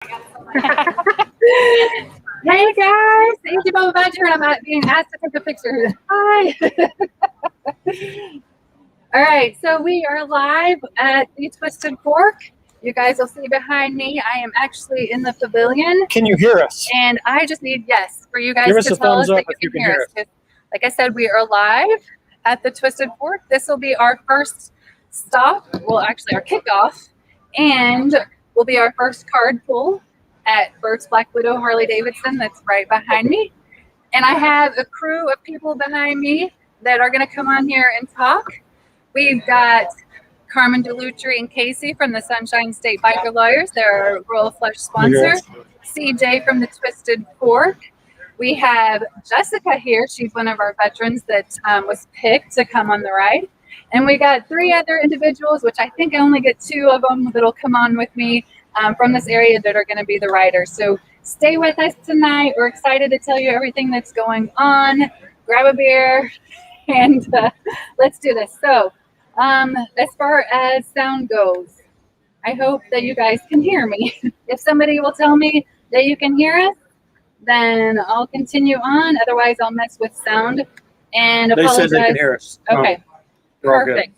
Hey guys, thank you so much. I'm being asked to take a picture. Hi. All right, so we are live at the Twisted Fork. You guys will see behind me, I am actually in the pavilion. Can you hear us? And I just need, yes, for you guys Give us to a tell us thumbs that up you can hear us. Like I said, we are live at the Twisted Fork. This will be our first stop, well, actually our kickoff, and will be our first card pull at Bert's Black Widow Harley Davidson that's right behind me. And I have a crew of people behind me that are going to come on here and talk. We've got Carmen DeLutri and Casey from the Sunshine State Biker Lawyers. They're our Royal Flush sponsor. CJ from the Twisted Fork. We have Jessica here. She's one of our veterans that was picked to come on the ride. And we got 3 other individuals, which I think I only get 2 of them that'll come on with me from this area that are going to be the riders. So stay with us tonight. We're excited to tell you everything that's going on. Grab a beer and let's do this. So as far as sound goes, I hope that you guys can hear me. If somebody will tell me that you can hear us, then I'll continue on. Otherwise, I'll mess with sound and apologize. They said they can hear us. Okay, perfect.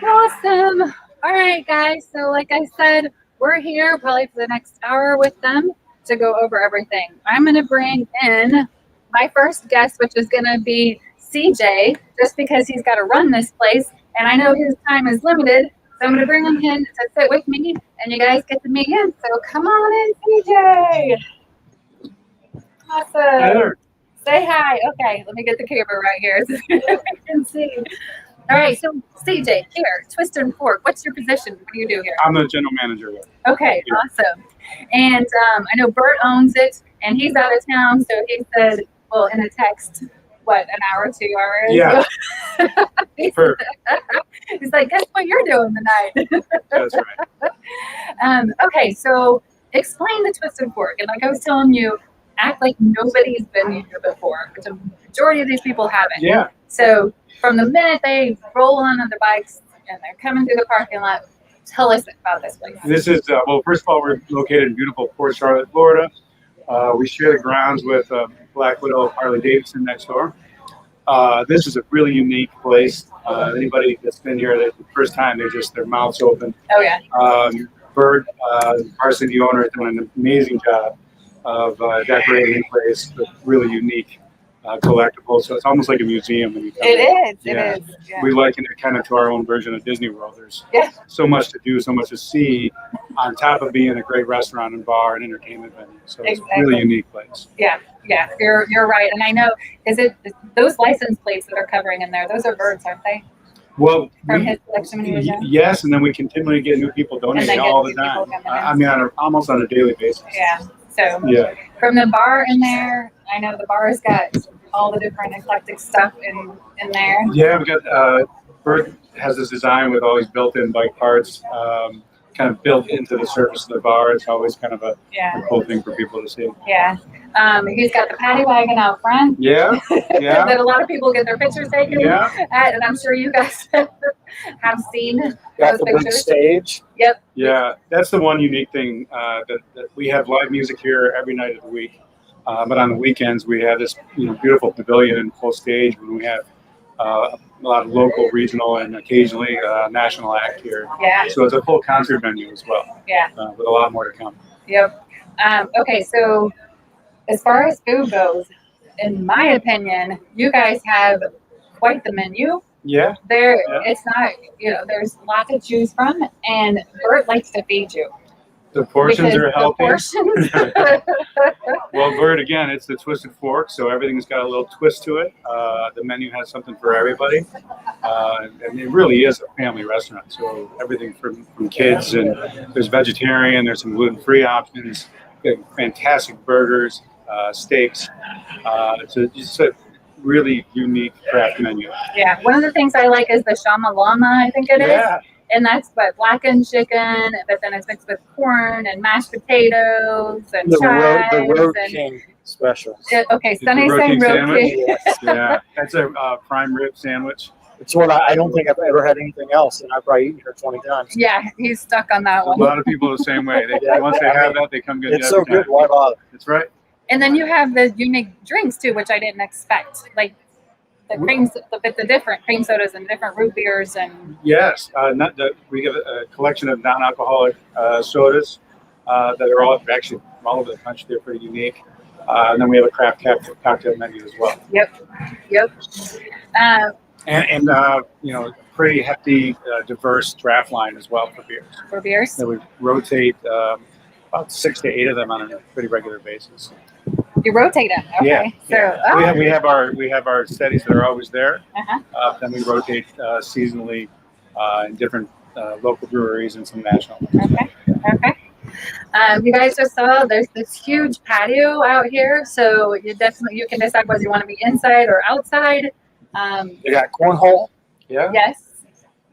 Awesome. All right, guys. So like I said, we're here probably for the next hour with them to go over everything. I'm going to bring in my first guest, which is going to be CJ, just because he's got to run this place. And I know his time is limited. So I'm going to bring him in to sit with me, and you guys get to meet him. So come on in, CJ. Awesome. Hi there. Say hi. Okay, let me get the camera right here so you can see. All right, so CJ, here, Twisted Fork. What's your position? What do you do here? I'm the general manager. Okay, yeah. Awesome. And I know Bert owns it, and he's out of town, so he said, well, in a text, what, an hour, 2 hours? Yeah. He's like, guess what you're doing tonight? That's right. Okay, so explain the Twisted Fork. And like I was telling you, act like nobody's been here before. The majority of these people haven't. Yeah. So from the minute they roll on their bikes and they're coming through the parking lot, tell us about this place. This is, well, first of all, we're located in beautiful Port Charlotte, Florida. We share the grounds with Black Widow Harley Davidson next door. This is a really unique place. Anybody that's been here the first time, their mouths open. Oh, yeah. Bert, Carson, the owner, is doing an amazing job of decorating the place with really unique collectibles. So it's almost like a museum when you come in. It is. Yeah. We liken it kind of to our own version of Disney World. There's so much to do, so much to see, on top of being a great restaurant and bar and entertainment venue. So it's a really unique place. Yeah, you're right. And I know, is it those license plates that are covering in there? Those are Birds, aren't they? Well, from his collection when he was young? Yes, and then we continually get new people donating all the time. I mean, almost on a daily basis. Yeah. So from the bar in there, I know the bar's got all the different eclectic stuff in there. Yeah, we got Bert has this design with all these built-in bike parts, kind of built into the surface of the bar. It's always kind of a cool thing for people to see. Yeah. He's got the paddy wagon out front. Yeah. That a lot of people get their pictures taken at, and I'm sure you guys have seen those pictures. Big stage. Yep. Yeah, that's the one unique thing that we have live music here every night of the week, but on the weekends we have this beautiful pavilion and full stage when we have a lot of local, regional, and occasionally national act here. Yeah. So it's a full concert venue as well. Yeah. With a lot more to come. Yep. Okay, so as far as food goes, in my opinion, you guys have quite the menu. Yeah. It's not, there's a lot to choose from, and Bert likes to feed you. The portions are healthy. The Well, Bert, again, it's the Twisted Fork, so everything's got a little twist to it. The menu has something for everybody, and it really is a family restaurant. So everything from kids, and there's vegetarian, there's some gluten-free options, fantastic burgers, steaks. It's a really unique craft menu. Yeah, one of the things I like is the Shama Lama, I think it is. Yeah. And that's what blackened chicken, but then it's mixed with corn and mashed potatoes and chives. The Road King specials. Okay, Sunny saying Road King. Yeah, that's a prime rib sandwich. It's what I don't think I've ever had anything else, and I've probably eaten here 20 times. Yeah, he's stuck on that A one. lot of people are the same way. Yeah. Once they have that, they come get it It's so every time. good. Why bother? That's right. And then you have the unique drinks too, which I didn't expect. Like the creams, the different cream sodas and different root beers and. Yes, we have a collection of non-alcoholic sodas that are all actually all over the country. They're pretty unique. And then we have a craft cocktail menu as well. Yep. And you know, pretty hefty, diverse draft line as well for beers. For beers. So we rotate about 6 to 8 of them on a pretty regular basis. You rotate them. Okay. Yeah. So We have our steadies that are always there. Uh-huh. Then we rotate seasonally in different local breweries and some national ones. Okay. You guys just saw there's this huge patio out here, so you can decide whether you want to be inside or outside. They got cornhole. Yeah. Yes.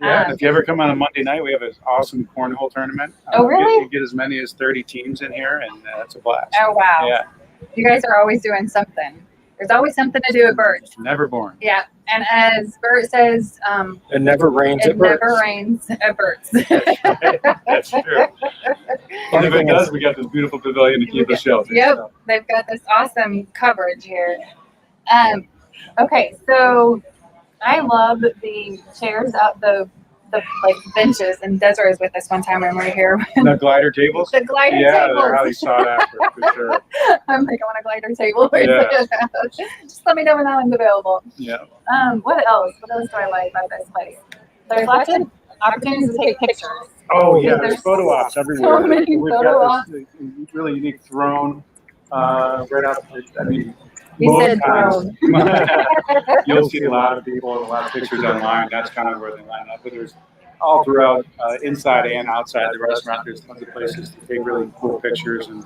Yeah, if you ever come on a Monday night, we have an awesome cornhole tournament. Oh, really? You get as many as 30 teams in here, and it's a blast. Oh, wow. Yeah, You guys are always doing something. There's always something to do at Bert's. never boring. Yeah. And as Bert says, It never rains. it never rains at Bert's. That's true. And if it does, we got this beautiful pavilion to keep us sheltered. Yep. So. They've got this awesome coverage here. Okay, so I love the chairs out the like benches, and Desiree was with us one time when we were here. The glider tables? The glider Yeah, tables. they're highly sought after, for sure. I'm like, I want a glider table. Yeah. Just let me know when that one's available. Yeah. What else? What else do I like about this place? There's lots of opportunities to take pictures. Oh, yeah, There's there's photo ops everywhere. so many We've photo got this really unique throne right out there. I mean, You most said times, throne. you'll see a lot of people and a lot of pictures online. That's kind of where they line up. But there's all throughout, inside and outside the restaurant, there's tons of places to take really cool pictures. And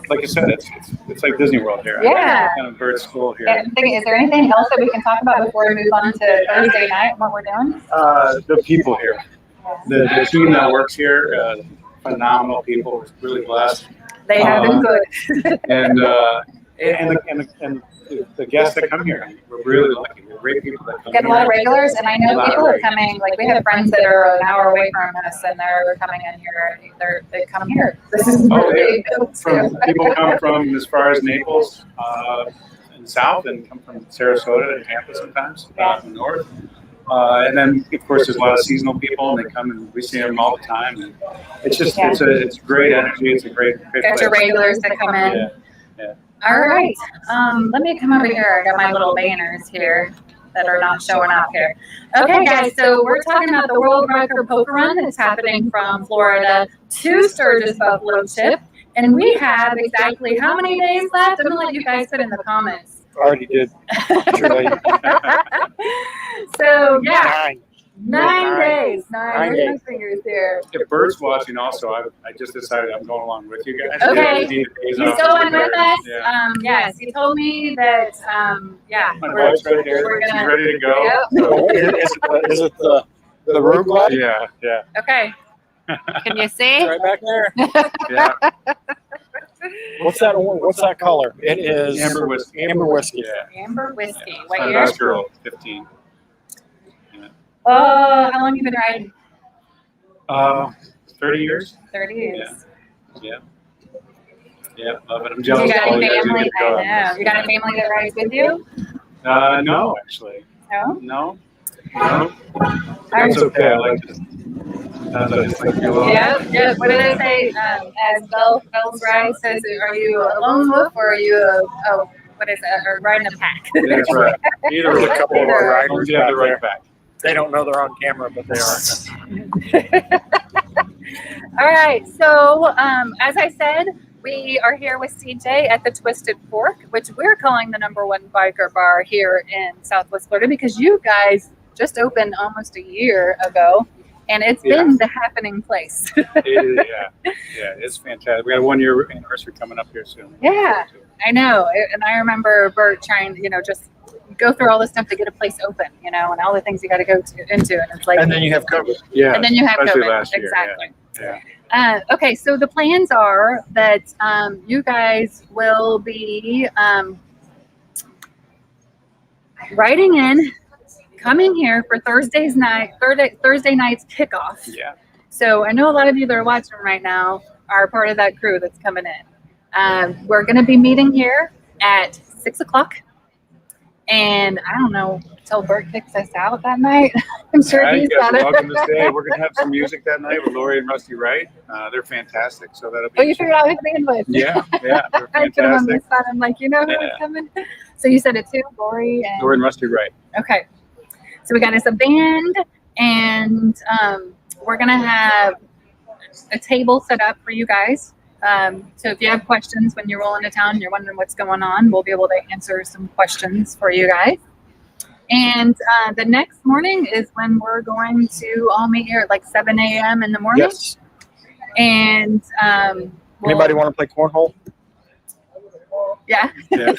like I said, it's like Disney World here. Yeah. Kind of bird school here. And is there anything else that we can talk about before we move on to Thursday night, what we're doing? The people here, the team that works here, phenomenal people, really blessed. They have been good. And the guests that come here, we're really lucky. We're great people that come Get a lot of here. regulars, and I know people are coming. Like we have friends that are an hour away from us, and they're coming in here. They come here. This is Oh, where they go From to. people come from as far as Naples and south, and come from Sarasota and Tampa sometimes in the north. And then of course there's a lot of seasonal people, and they come and we see them all the time. And it's just it's great energy. It's a great Got your place. regulars that come in. Yeah. All right. Let me come over here. I got my little banners here that are not showing up here. Okay, guys. So we're talking about the World Record Poker Run that's happening from Florida to Sturgis Buffalo Chip. And we have exactly how many days left? I'm going to let you guys put in the comments. Already did. Truly. So, yeah. 9 9. days. 9. Nine Where's my days. fingers here? If Bert's watching also, I just decided I'm going along with you guys. Okay. He's He's going with us. Yeah. Yes, he told me that, My wife's right there. we're She's gonna- ready to go. Yep. Is it the room glass? Yeah. Okay. Can you see? Right back there. Yeah. What's that color? It is Amber whiskey. Amber whiskey. Yeah. Amber whiskey. Yeah. What It's year? Industrial 15. Oh, how long you been riding? 30 years. 30 years. Yeah. Yeah, love it. I'm You jealous. got of all any you guys who family? get to go. I know. You got a family that rides with you? No, actually. No? No. Alright. That's okay. I like to. I just like to be alone. Yeah. What did I say? As Bell's ride says, are you a lone wolf or are you what is that? Or riding a pack? That's right. Either There's a way. couple of our riders You have the back there. right back. They don't know they're on camera, but they are. All right. So, as I said, we are here with CJ at the Twisted Fork, which we're calling the #1 biker bar here in Southwest Florida because you guys just opened almost a year ago, and it's been the happening place. It is, yeah, it's fantastic. We got a 1-year anniversary coming up here soon. Yeah, I know. And I remember Bert trying, just go through all this stuff to get a place open, and all the things you got to go into, and it's like, And then you have COVID. Yeah, and then you have especially COVID. last year, Exactly. Yeah. Okay, so the plans are that you guys will be writing in coming here for Thursday night's kickoff. Yeah. So I know a lot of you that are watching right now are part of that crew that's coming in. We're going to be meeting here at 6 o'clock. And I don't know till Bert kicks us out that night. I'm sure Yeah, he's you guys got are it. welcome to stay. We're going to have some music that night with Lori and Rusty Wright. They're fantastic. So that'll be. Oh, you figured out who the band was. Yeah, they're I put him on the fantastic. spot. I'm like, you know who's coming? So you said it too, Lori and Lori and Rusty Wright. okay. So we got us a band, and we're gonna have a table set up for you guys. So if you have questions when you roll into town and you're wondering what's going on, we'll be able to answer some questions for you guys. And the next morning is when we're going to all meet here at like 7 a.m. in the morning. Yes. And Anybody want to play cornhole? yeah, Yeah.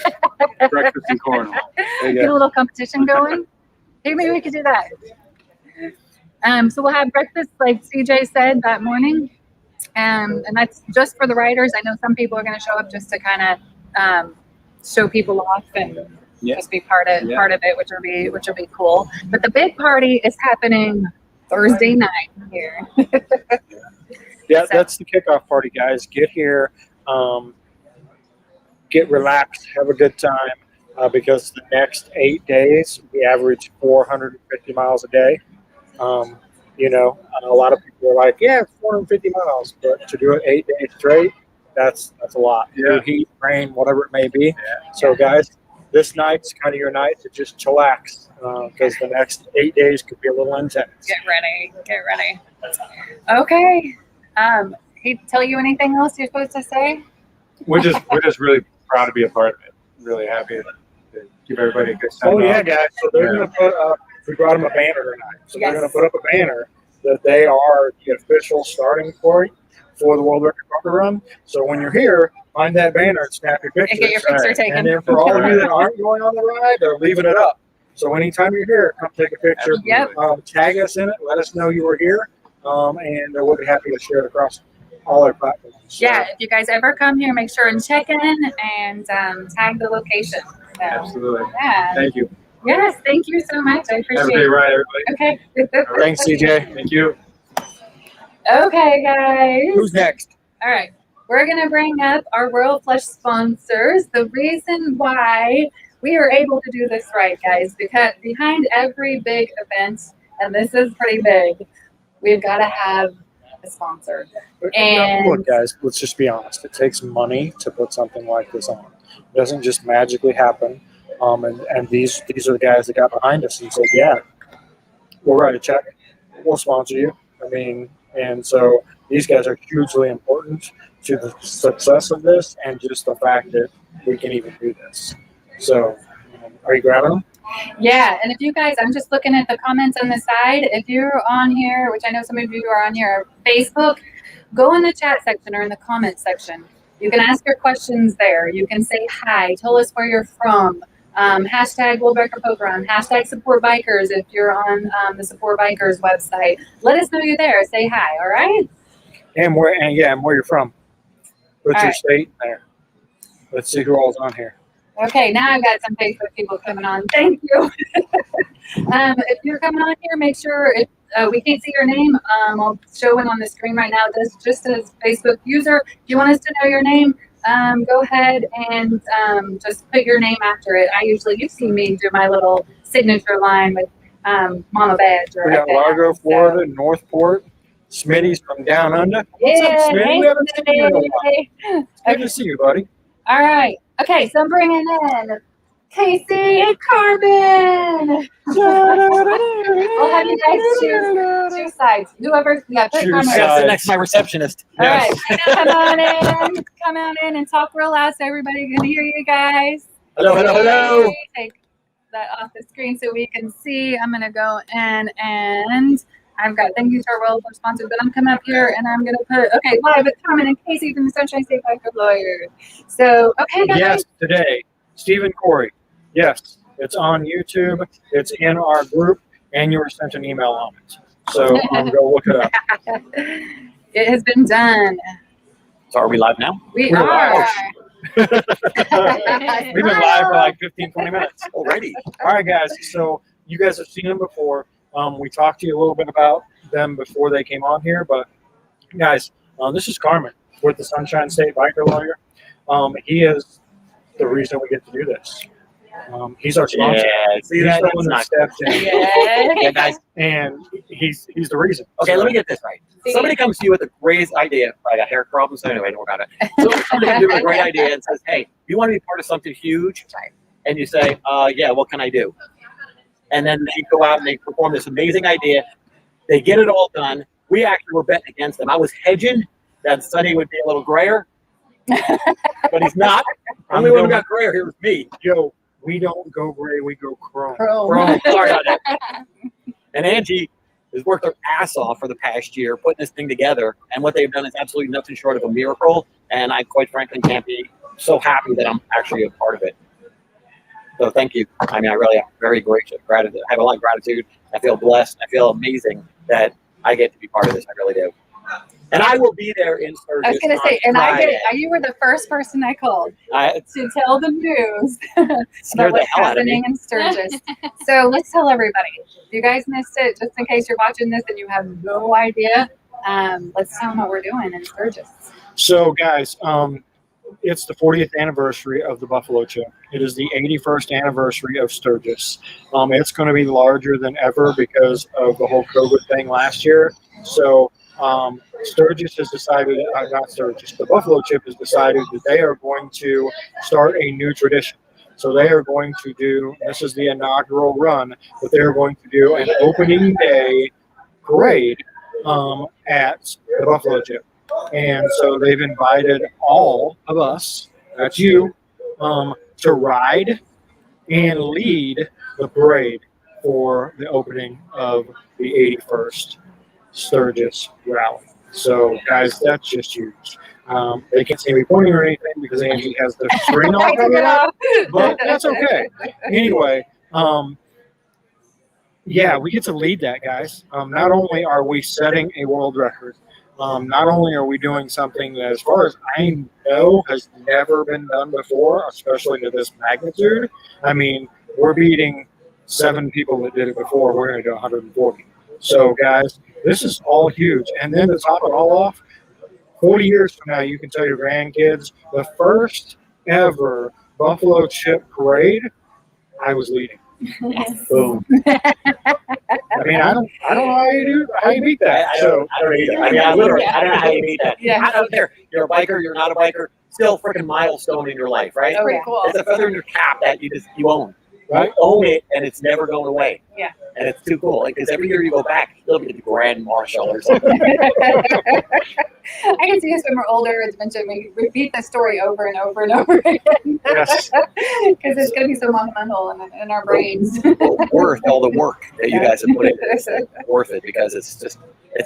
Breakfast and cornhole. There you get a go. little competition going. Hey, maybe we could do that. So we'll have breakfast, like CJ said, that morning. And that's just for the riders. I know some people are going to show up just to kind of show people off and just be part of it, which will be cool. But the big party is happening Thursday night here. Yeah, that's the kickoff party, guys. Get here, get relaxed, have a good time, because the next 8 days we average 450 miles a day. You know, a lot of people are like, yeah, it's 450 miles, but to do it 8 days straight, that's a lot. Yeah. Heat, rain, whatever it may be. Yeah. So, guys, this night's kind of your night to just chillax, because the next 8 days could be a little intense. Get ready. Okay. He tell you anything else you're supposed to say? We're just really proud to be a part of it. Really happy to give everybody a good time. Oh yeah, guys. So they're gonna put up. We brought them a banner tonight. So they're gonna put up a banner that they are the official starting point for the World Record Bumper Run. So when you're here, find that banner and snap your picture. And get your picture taken. And then for all of you that aren't going on the ride, they're leaving it up. So anytime you're here, come take a picture. Yep. Tag us in it. Let us know you were here, and we'll be happy to share it across all our platforms. So, Yeah, if you guys ever come here, make sure and check in and tag the location. So, Absolutely. yeah. Thank you. Yes, thank you so much. I Have a appreciate great it. ride, everybody. Okay. Thanks, CJ. Thank you. Okay, guys. Who's next? All right. We're going to bring up our Royal Flush sponsors. The reason why we are able to do this right, guys, because behind every big event, and this is pretty big, we've got to have a sponsor. And Look, guys, let's just be honest. It takes money to put something like this on. It doesn't just magically happen. And these are the guys that got behind us and said, yeah, we'll write a check. We'll sponsor you. I mean, and so these guys are hugely important to the success of this and just the fact that we can even do this. So, are you grabbing them? yeah, and if you guys, I'm just looking at the comments on the side. If you're on here, which I know some of you are on here, Facebook, go in the chat section or in the comment section. You can ask your questions there. You can say hi. Tell us where you're from. Hashtag World Record Poke Run. Hashtag Support Bikers if you're on the Support Bikers website. Let us know you're there. Say hi, all right? And where you're from. Put All your right. state in there. Let's see who all's on here. Okay, now I've got some Facebook people coming on. Thank you. If you're coming on here, make sure if we can't see your name, I'll show it on the screen right now. Just as Facebook user, if you want us to know your name, go ahead and just put your name after it. You see me do my little signature line with Mama Badge. We got Largo, Florida, Northport, Smitty's from Down Under. What's up, Smitty? Hey, We haven't seen you in a while. Smitty. Good to see you, buddy. All right. Okay, so I'm bringing in Casey and Carbon. I'll have you guys choose sides. Whoever, yeah, put Choose Carbon. sides. Yes, the next my receptionist. All right, come on in and talk real loud so everybody can hear you guys. Hello. Take that off the screen so we can see. I'm gonna go in and I've got thank you to our Royal Flush sponsors, but I'm coming up here and I'm gonna put live with Carmen and Casey from the Sunshine State Biker Lawyers. So guys. Yes, today, Stephen Corey. Yes, it's on YouTube. It's in our group, and you were sent an email on it. So go look it up. It has been done. So are we live now? We're live. We've been live for like 15, 20 minutes. Already. All right, guys. So you guys have seen them before. We talked to you a little bit about them before they came on here, but guys, this is Carmen with the Sunshine State Biker Lawyer. He is the reason we get to do this. He's our sponsor. Yeah, see He's that? the one that That's stepped in, Yeah, guys. and he's the reason. Okay, So, let me get this right. Somebody comes to you with a great idea. I got hair problems, so anyway, don't worry about it. So somebody comes to you with a great idea and says, "Hey, you want to be part of something huge?" And you say, "Yeah, what can I do?" And then they go out and they perform this amazing idea. They get it all done. We actually were betting against them. I was hedging that Sonny would be a little grayer, but he's not. Only one who got grayer here was me. Yo, we don't go gray, we go chrome. Bro, sorry about that. And Angie has worked her ass off for the past year putting this thing together, and what they've done is absolutely nothing short of a miracle. And I quite frankly can't be so happy that I'm actually a part of it. So thank you. I mean, I really am very gracious. Gratitude. I have a lot of gratitude. I feel blessed. I feel amazing that I get to be part of this. I really do. And I will be there in Sturgis. I was going to say, and you were the first person I called to tell the news about what's happening in Sturgis. So let's tell everybody. If you guys missed it, just in case you're watching this and you have no idea, let's tell them what we're doing in Sturgis. So, guys, it's the 40th anniversary of the Buffalo Chip. It is the 81st anniversary of Sturgis. It's going to be larger than ever because of the whole COVID thing last year. So, Sturgis has decided, not Sturgis, the Buffalo Chip has decided that they are going to start a new tradition. So they are going to do, this is the inaugural run, but they're going to do an opening day parade at the Buffalo Chip. And so they've invited all of us, that's you, to ride and lead the parade for the opening of the 81st Sturgis rally. So, guys, that's just huge. They can't see me pointing or anything because Angie has the screen off of it, but that's okay. Anyway, yeah, we get to lead that, guys. Not only are we setting a world record, not only are we doing something that, as far as I know, has never been done before, especially to this magnitude. I mean, we're beating 7 people that did it before. We're going to do 140. So, guys, this is all huge. And then to top it all off, 40 years from now, you can tell your grandkids the first ever Buffalo Chip parade, I was leading. Yes. Boom. I mean, I don't know how you beat that. I don't either. I mean, I don't know how you beat that. Yeah. I don't care. You're a biker, you're not a biker, still freaking milestone in your life, right? Oh, yeah. Cool. It's a feather in your cap that you own. Right? You own it, and it's never going away. Yeah. And it's too cool. Because every year you go back, you'll be the Grand Marshal or something. I can see us when we're older, eventually we repeat the story over and over and over again. Yes. Because it's going to be so monumental in our brains. Worth all the work that you guys have put in. It's worth it because it's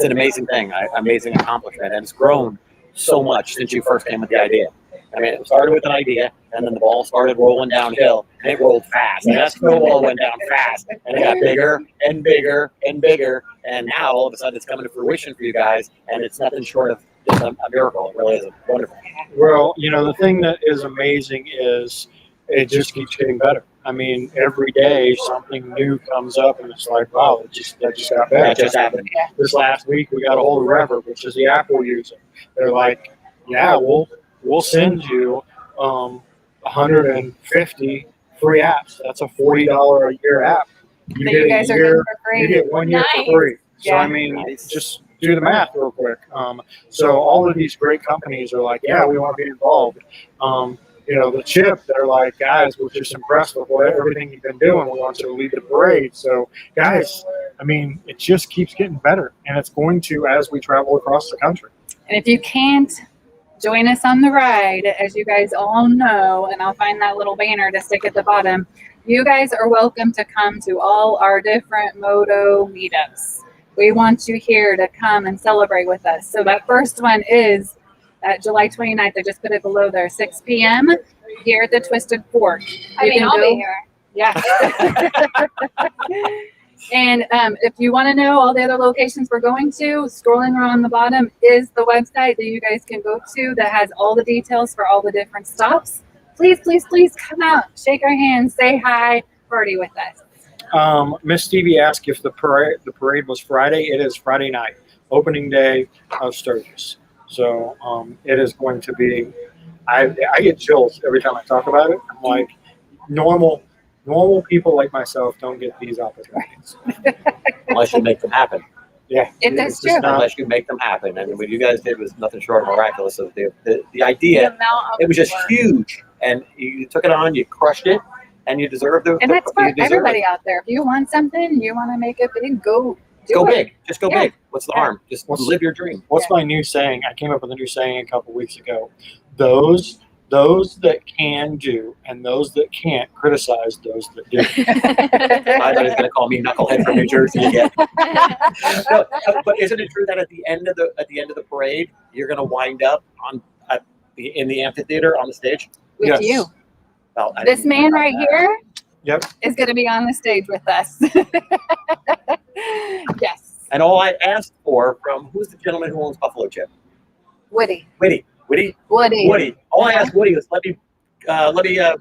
an amazing thing, amazing accomplishment, and it's grown so much since you first came with the idea. I mean, it started with an idea, and then the ball started rolling downhill, and it rolled fast. And that snowball went down fast, and it got bigger and bigger and bigger. And now, all of a sudden, it's coming to fruition for you guys, and it's nothing short of just a miracle. It really is wonderful. Well, the thing that is amazing is it just keeps getting better. I mean, every day something new comes up, and it's like, wow, that just got better. That just happened. This last week, we got a hold of Reverb, which is the Apple user. They're like, yeah, we'll send you 150 free apps. That's a $40 a year app. You guys are getting for free. You get 1 year for free. So, I mean, just do the math real quick. So all of these great companies are like, yeah, we want to be involved. The Chip, they're like, guys, we're just impressed with everything you've been doing. We want you to lead the parade. So, guys, I mean, it just keeps getting better, and it's going to as we travel across the country. And if you can't join us on the ride, as you guys all know, and I'll find that little banner to stick at the bottom, you guys are welcome to come to all our different moto meetups. We want you here to come and celebrate with us. So that first one is at July 29th. I just put it below there, 6 p.m. here at the Twisted Fork. I'll be here. Yeah. And if you want to know all the other locations we're going to, scrolling around the bottom is the website that you guys can go to that has all the details for all the different stops. Please, please, please come out, shake our hands, say hi, party with us. Miss Stevie asked if the parade was Friday. It is Friday night, opening day of Sturgis. So it is going to be. I get chills every time I talk about it. I'm like, normal people like myself don't get these opportunities. Unless you make them happen. Yeah, That's it's just true. not- Unless you make them happen. And what you guys did was nothing short of miraculous. So the The idea, amount of it was just work. huge. And you took it on, you crushed it, and you deserve the. And that's for you deserve everybody it. out there. If you want something, you want to make it big, go do Go it. big. Just go Yeah. big. What's the Yeah. harm? Just live your dream. What's my new saying? I came up with a new saying a couple weeks ago. Those that can do and those that can't criticize those that do. I thought he was going to call me knucklehead from New Jersey again. No, but isn't it true that at the end of the parade, you're going to wind up in the amphitheater on the stage? With Yes. you. Well, I This didn't man know right that. here Yep. is going to be on the stage with us. Yes. And all I asked for from who's the gentleman who owns Buffalo Chip? Woody. Woody. All I asked Woody was let me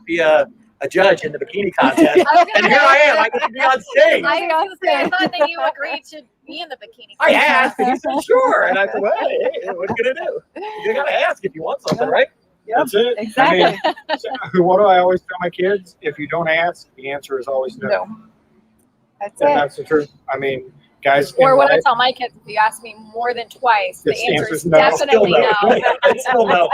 be a judge in the bikini contest, and here I am. I get to be on stage. I thought that you agreed to be in the bikini. I asked, and he said sure, and I said, well, hey, what are you gonna do? You gotta ask if you want something, right? That's it. Exactly. I mean, so what do I always tell my kids? If you don't ask, the answer is always no. No. That's And it. that's the truth. I mean, guys, Or in what I life, tell my kids, if you ask me more than twice, the It's answer is no. definitely Still no. It's still no.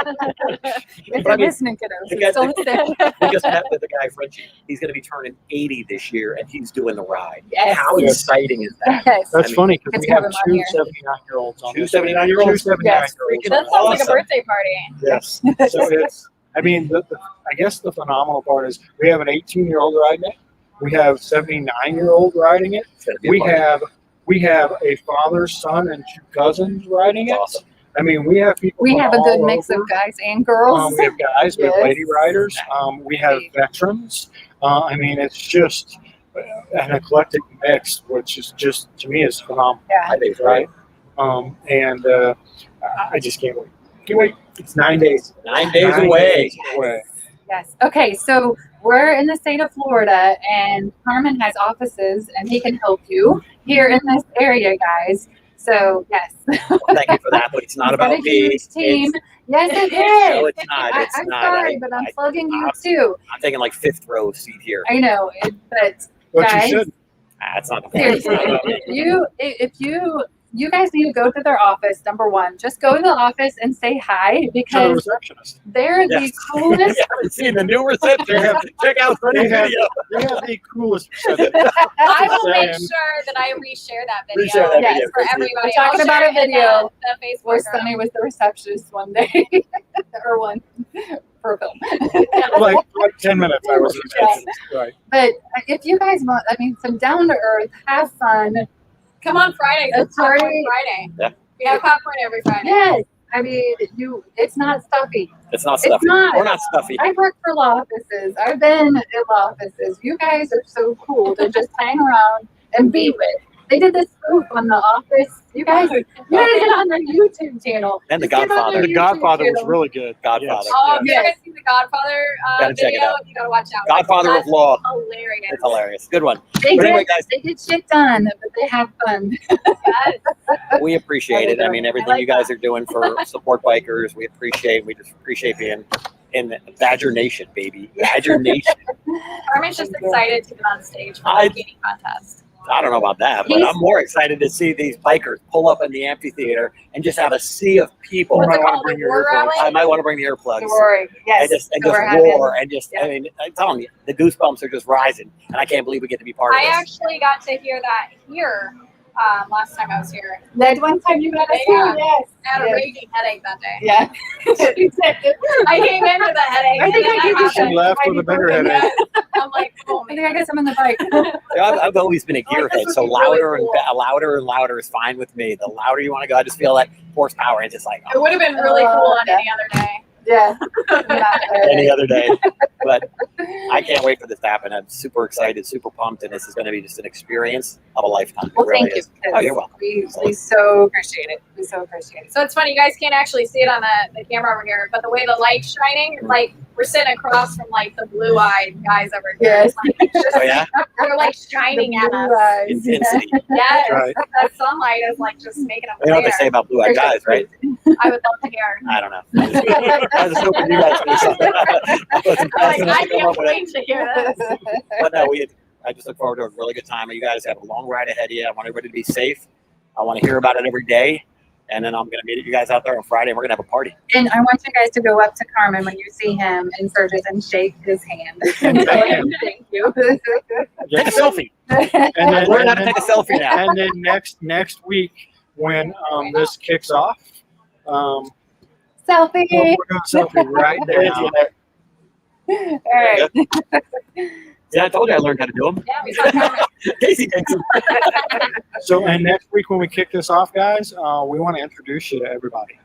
If But I you're mean, listening, kiddos, the it's guy- still the same. We just met with the guy, Frenchie. He's going to be turning 80 this year, and he's doing the ride. Yes. How Yes. exciting is that? Yes. that's I mean, funny because Let's we have have him on two here. 79-year-olds on Two this. 79-year-olds? Two 79-year-olds. Freaking That sounds like a awesome. birthday party. Yes. So it's, I mean, I guess the phenomenal part is we have an 18-year-old riding it. We have 79-year-old riding it. It's gonna be a We party. have a father, son, and two cousins riding it. It's awesome. I mean, we have people. We from have a good all mix over. of guys and girls. We have guys, we have Yes. lady riders, we have veterans. I mean, it's just an eclectic mix, which is just to me is phenomenal. Yeah. I think it's Right? right. And I just can't wait. Can't wait. It's 9 days. 9 days 9 away. days away. Yes. Okay. So we're in the state of Florida, and Carmen has offices, and he can help you here in this area, guys. So yes, Thank you for that, but it's not He's got about a me. huge team. Yes, it No, is. it's not. It's I'm not. sorry, but I'm plugging you too. I'm taking like fifth row seat here. I know, but But Guys. you should. It's not the point. It's seriously, not about me. if you guys need to go to their office. Number one, just go to the office and say hi To the because receptionist. they're the Yes. coolest. If you haven't seen the new reception, check out Freddie's They have- video. They have the coolest receptionist. I will make Saying- sure that I reshare that video. Reshare that Yes, video. for everybody. We're talking I'll about share a it in video the Facebook where group. Sunny was the receptionist one day, or one for a film. like 10 minutes I was a receptionist. Right. But if you guys want, I mean, some down to earth, have fun. Come on Friday. A It's Popcorn party. Friday. Yeah. We have popcorn every Friday. Yes, I mean, it's not stuffy. It's not It's stuffy. not. We're not stuffy. I've worked for law offices. I've been in law offices. You guys are so cool to just hang around and be with. They did this spoof on The Office. You guys get on their YouTube channel. And The Just get on Godfather. their The YouTube Godfather was channel. really good. Godfather. Oh, if you Yes. guys see the Godfather Gotta check it video, out. you gotta watch out. Godfather of That's Law. hilarious. It's hilarious. Good one. They But anyway, get, guys, they get shit done, but they have fun. Yes. we appreciate it. I mean, everything I like you guys are doing for support bikers, we appreciate. We just appreciate being in Badger Nation, baby. Badger Nation. Carmen's just excited to get on stage for I- the bikini contest. I don't know about that, but He's- I'm more excited to see these bikers pull up in the amphitheater and just have a sea of people. What's might it wanna called? bring The your war earplugs. rally? I might want to bring the earplugs. Rory, yes. And So just we're having- roar and just, I mean, I'm telling you, the goosebumps are just rising, and I can't believe we get to be part of I this. actually got to hear that here last time I was here. That one time you got us Yeah. here, yes. I had a Yes. raging headache that day. Yeah. I came in with a headache. I think and I then gave you She happened. left with a better headache. Yes. I'm like, oh I think man. I got some in the bike. Yeah, I've always been a Oh, this gearhead, would so be really louder cool. and louder and louder is fine with me. The louder you want to go, I just feel that horsepower. It's just like It would have been really cool on Yeah. any other day. Yeah. Not any other day. But I can't wait for this to happen. I'm super excited, super pumped, and this is going to be just an experience of a lifetime. Well, It really thank you. is. Oh, you're welcome. We so appreciate it. We so appreciate it. So it's funny, you guys can't actually see it on the camera over here, but the way the light's shining, like we're sitting across from like the blue-eyed guys over here. Yes. Like, it's just, Oh, yeah? they're like shining at us. Intensity. Yes, Right. that sunlight is like just making them You know what they say about blue-eyed guys, right? I would love to hear. I don't know. I was just hoping you guys knew something. I wasn't I'm like, fast enough I to come can't up with it. wait to hear this. But no, I just look forward to a really good time. You guys have a long ride ahead of you. I want everybody to be safe. I want to hear about it every day. And then I'm going to meet you guys out there on Friday, and we're going to have a party. And I want you guys to go up to Carmen when you see him in Sturgis and shake his hand. Thank you. Take a selfie. And then, Learn how to take a selfie now. and then next week when this kicks off, Selfie. we're going to selfie right now. All right. Yeah, I told you I learned how to do them. Yeah, we saw Carmen. Casey takes them. So, and next week when we kick this off, guys, we want to introduce you to everybody.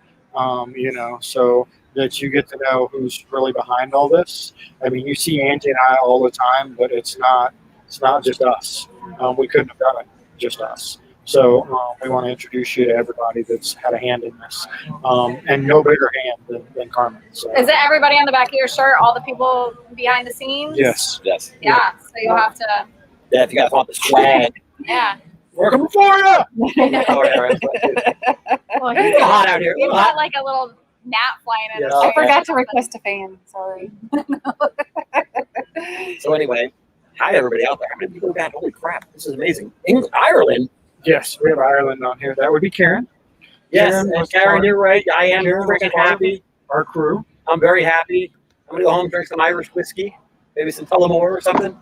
So that you get to know who's really behind all this. I mean, you see Angie and I all the time, but it's not just us. We couldn't have done it just us. So we want to introduce you to everybody that's had a hand in this, and no bigger hand than Carmen. So. Is it everybody on the back of your shirt? All the people behind the scenes? Yes. Yes. Yeah. So you'll have to. Yeah, if you guys want the swag. Yeah. We're coming for you! Well, It's a little hot out here. You've got like a little gnat flying in. Yes. the I chair. forgot to request a fan. Sorry. So anyway, hi everybody out there. How many people got? Holy crap, this is amazing. Ireland. Yes, we have Ireland on here. That would be Karen. Yes, Karen and was Karen, part- you're right. I am Karen was freaking part of happy. Our crew. I'm very happy. I'm gonna go home and drink some Irish whiskey, maybe some Tullamore or something.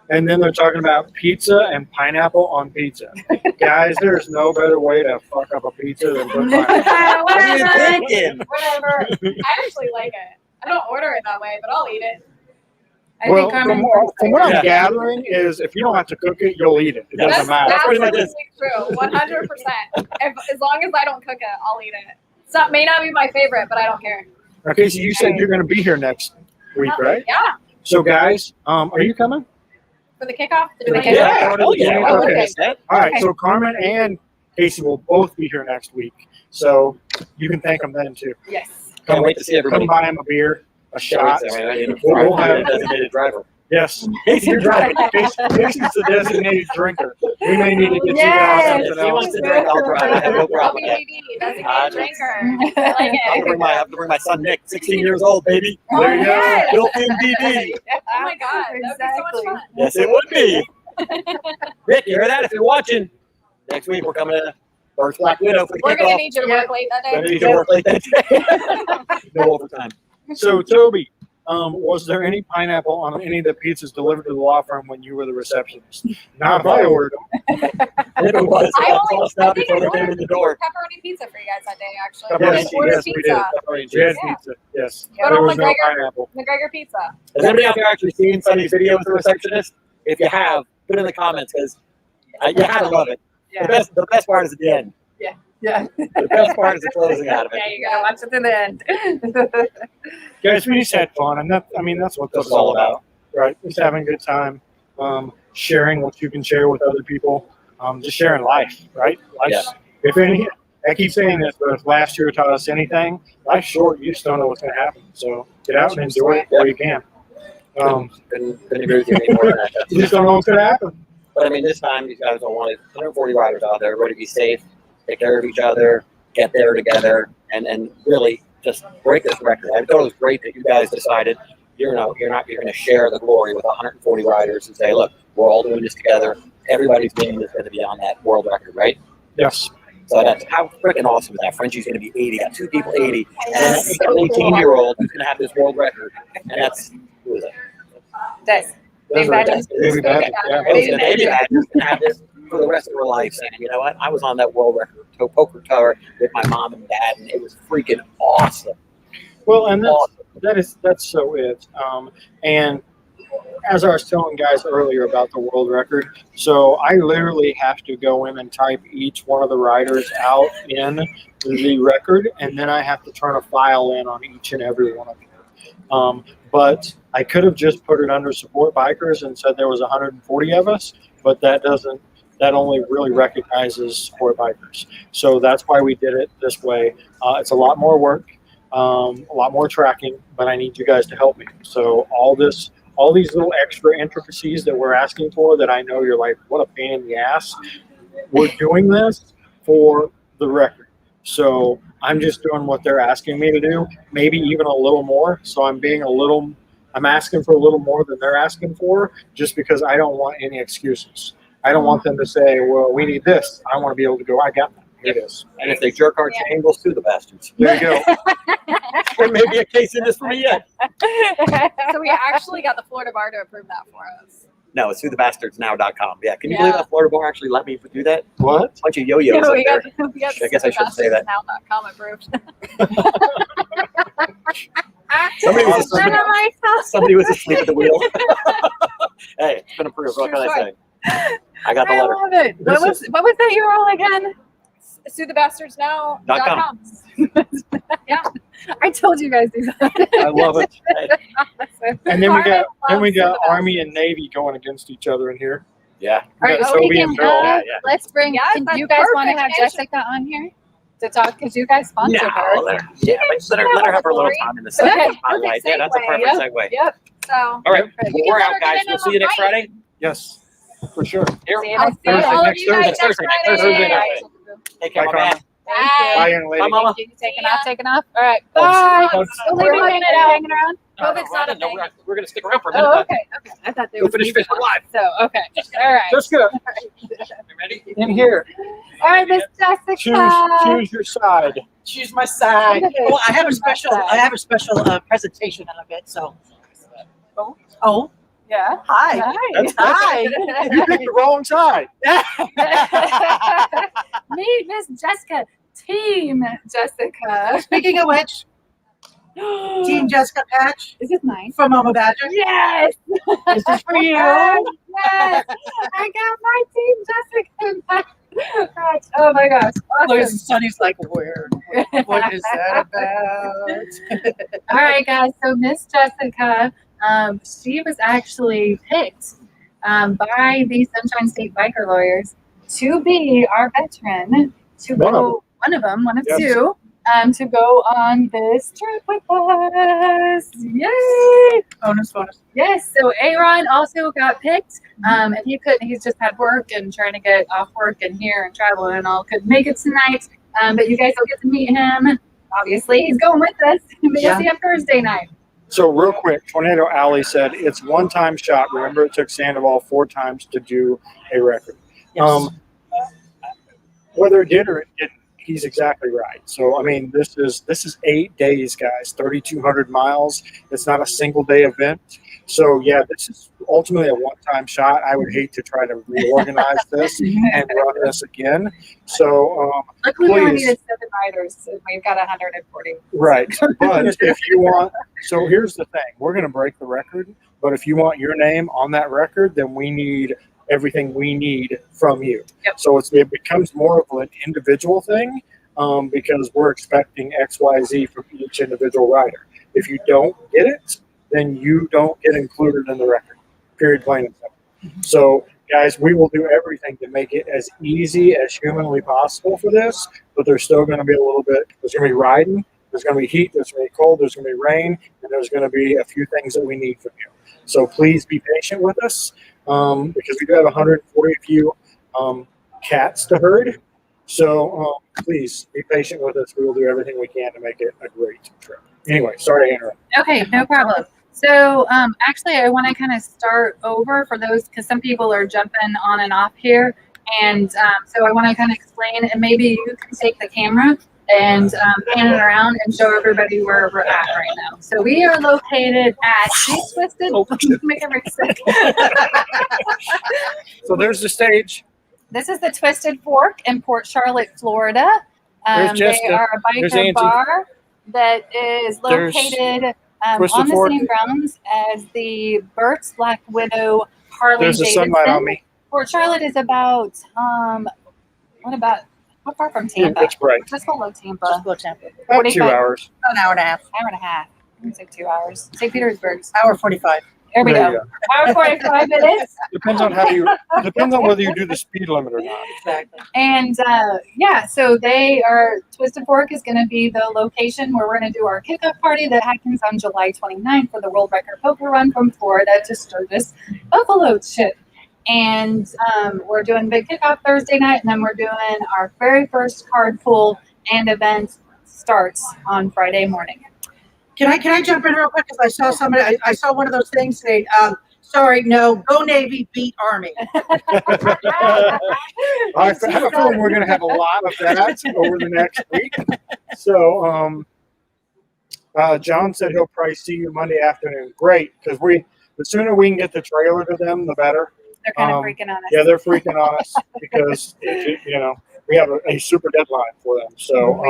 And then they're talking about pizza and pineapple on pizza. Guys, there's no better way to fuck up a pizza than put pineapple. What are you Whatever. thinking? Whatever. I actually like it. I don't order it that way, but I'll eat it. I Well, think Carmen. from what Yeah. I'm gathering is if you don't have to cook it, you'll eat it. It That's- doesn't matter. that's pretty much absolutely true. 100%. As long as I don't cook it, I'll eat it. It may not be my favorite, but I don't care. Okay, so you said you're going to be here next week, right? Yeah. So, guys, are you coming? For the kickoff? For the kickoff? kickoff. Hell yeah. Oh, Okay. okay. All right, Okay. so Carmen and Casey will both be here next week. So you can thank them then, too. Yes. Can't wait to see everybody. Come buy them a beer, a shot. We'll We'll have- have a designated driver. Yes. Casey, you're driving. Casey's the designated drinker. We may need to get Yes. you If guys he wants something to else. drink, I'll drive. I have no I'll problem be with that. BB, designated drinker. I like I have it. to bring my son Nick, 16 years old, baby. There you go. Yes. Built-in BB. Oh my God. That would be so much fun. Yes, it would be. Nick, you hear that? If you're watching, next week we're coming to First Black Widow for the We're going to kickoff. need you to work late that Gonna day. need you to work late that day. No overtime. So, Toby, was there any pineapple on any of the pizzas delivered to the law firm when you were the receptionist? Not if I ordered them. If it was, I I'll only, toss it I out think before I they came in ordered the door. pepperoni pizza for you guys that day, actually. Pepperoni We pizza, did order yes, we pizza. did. We had Yeah. pizza, yes. Good There old was no McGregor. pineapple. McGregor pizza. Has anybody out there actually seen Sunny's video with the receptionist? If you have, put it in the comments because you gotta love it. Yeah. The best part is at the end. Yeah. The best part is the closing out of Yeah, it. you gotta watch it to the end. Guys, we just had fun, and that's what this is all about, right? Just having a good time, sharing what you can share with other people, just sharing life, right? Life's, if any, I keep saying this, but if last year taught us anything, life's short. You just don't know what's going to happen. So get out and enjoy it while you can. Couldn't agree with you anymore. You just don't know what's going to happen. But I mean, this time these guys don't want it. 140 riders out there. Everybody be safe, take care of each other, get there together, and really just break this record. I thought it was great that you guys decided you're going to share the glory with 140 riders and say, look, we're all doing this together. Everybody's name is going to be on that world record, right? Yes. So that's how freaking awesome is that? Frenchie's going to be 80. Got two people 80, and then That's an 18-year-old who's going to have this world record, and that's who is it? That's That's Big right. Baby Badger, yeah. Baby Badger's gonna have this for the rest of her life, saying, you know what? I was on that world record poker tour with my mom and dad, and it was freaking awesome. Well, and Awesome. that's so it. And as I was telling guys earlier about the world record, so I literally have to go in and type each one of the riders out in the record, and then I have to turn a file in on each and every one of them. But I could have just put it under support bikers and said there was 140 of us, but that only really recognizes support bikers. So that's why we did it this way. It's a lot more work, a lot more tracking, but I need you guys to help me. So all these little extra intricacies that we're asking for that I know you're like, what a pain in the ass. We're doing this for the record. So I'm just doing what they're asking me to do, maybe even a little more. So I'm asking for a little more than they're asking for, just because I don't want any excuses. I don't want them to say, well, we need this. I want to be able to go, I got that. Here it is. And if they jerk our chain, we'll sue the bastards. There you go. There may be a case in this for me yet. So we actually got the Florida bar to approve that for us. No, it's suethebastardsnow.com. Yeah, can you believe that Florida bar actually let me do that? What? Bunch of yo-yos No, up we there. got I guess I should say that. Now.com approved. Somebody was asleep at the wheel. Hey, it's been approved. What can I say? I got the I letter. love it. What was that URL again? SueTheBastardsNow.com. Yeah, I told you guys these. I love it. And then we got Super Army and Navy going against each other in here. Yeah. All right, Yeah, so so we we can, can go. Yeah. let's bring. Yes, Can that's you guys want to perfect. have Jessica on here to talk? Because you guys sponsored No, her. let her have her little time in the sun. Okay, Spotlight. Yeah, that's a perfect perfect segue. Yep. So All right, Perfect. well, we're out, guys. We'll see you next Friday. Yes, for sure. Here. See you I'll next see all Thursday. of Next you guys Thursday. next Friday. Thursday night. Take care, Bye, my man. Carmen. Bye. Bye, young lady. Bye, Mama. You taking off? All right. Bye. Oh, Still hanging around? COVID's not a No, thing. we're going to stick around for a minute. Oh, okay. I thought they We'll were finish leaving. Facebook Live. So, okay. All right. Jessica, You ready? in here. All right, Miss Jessica. Choose your side. Choose my side. Okay. Well, I have a special presentation in a bit. So, oh, Yeah. hi. Nice. Hi. You picked the wrong side. Meet Miss Jessica. Team Jessica. Speaking of which, Team Jessica Patch Is this mine? from Mama Badger. Yes. This is for you. Yes. I got my Team Jessica. Oh my gosh. Look, Awesome. Sonny's like, where? What is that about? All right, guys. So Miss Jessica, she was actually picked by the Sunshine State Biker Lawyers to be our veteran, to go, one of Yes. two, to go on this trip with us. Yay! Bonus. Yes, so Aaron also got picked. And he couldn't, he's just had work and trying to get off work and here and traveling and all. Couldn't make it tonight. But you guys will get to meet him. Obviously, he's going with us. But you'll see him Thursday night. So real quick, Tornado Alley said it's one-time shot. Remember, it took Sandoval 4 times to do a record. Yes. Whether it did or it didn't, he's exactly right. So I mean, this is 8 days, guys, 3,200 miles. It's not a single day event. So yeah, this is ultimately a one-time shot. I would hate to try to reorganize this and run this again. So Luckily, we only please. needed 7 riders, so we've got 140. right. But if you want, so here's the thing: we're going to break the record. But if you want your name on that record, then we need everything we need from you. Yep. So it becomes more of an individual thing because we're expecting XYZ from each individual rider. If you don't get it, then you don't get included in the record. Period, plain and simple. So, guys, we will do everything to make it as easy as humanly possible for this, but there's still going to be a little bit, there's going to be riding, there's going to be heat, there's going to be cold, there's going to be rain, and there's going to be a few things that we need from you. So please be patient with us because we do have 140 of you cats to herd. So please be patient with us. We will do everything we can to make it a great trip. Anyway, sorry to interrupt. Okay, no problem. So actually, I want to kind of start over for those because some people are jumping on and off here. And so I want to kind of explain, and maybe you can take the camera and pan it around and show everybody where we're at right now. So we are located at Twisted. Make it very sick. So there's the stage. This is the Twisted Fork in Port Charlotte, Florida. There's They Jessica. are a There's biker Angie. bar that is There's located on Twisted the Fork. same grounds as the Burt's Black Widow Harley There's the Davidson. sunlight on me. Port Charlotte is about how far from Tampa? It's bright. Just below Tampa. Just go Tampa. About 2 45 hours. An hour and a half. Hour and a half. It's like 2 hours. St. Petersburg's. Hour 45. There we There go. you Hour 45 minutes. Depends on whether you do the speed limit or not. Exactly. And so Twisted Fork is going to be the location where we're going to do our kickoff party that happens on July 29th for the World Record Poker Run from Florida to Sturgis, Buffalo Chip. And we're doing big kickoff Thursday night, and then we're doing our very first card pool and event starts on Friday morning. Can I jump in real quick? Because I saw somebody, I saw one of those things say, sorry, no, go Navy, beat Army. I have a feeling we're going to have a lot of that over the next week. So, John said he'll probably see you Monday afternoon. Great, because the sooner we can get the trailer to them, the better. They're kind of freaking on us. Yeah, they're freaking on us because we have a super deadline for them. So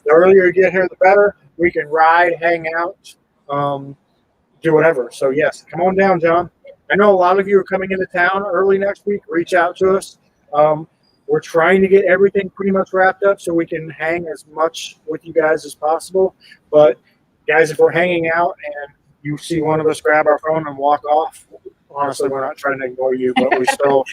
the earlier you get here, the better. We can ride, hang out, do whatever. So yes, come on down, John. I know a lot of you are coming into town early next week. Reach out to us. We're trying to get everything pretty much wrapped up so we can hang as much with you guys as possible. But guys, if we're hanging out and you see one of us grab our phone and walk off, honestly, we're not trying to ignore you, but we still,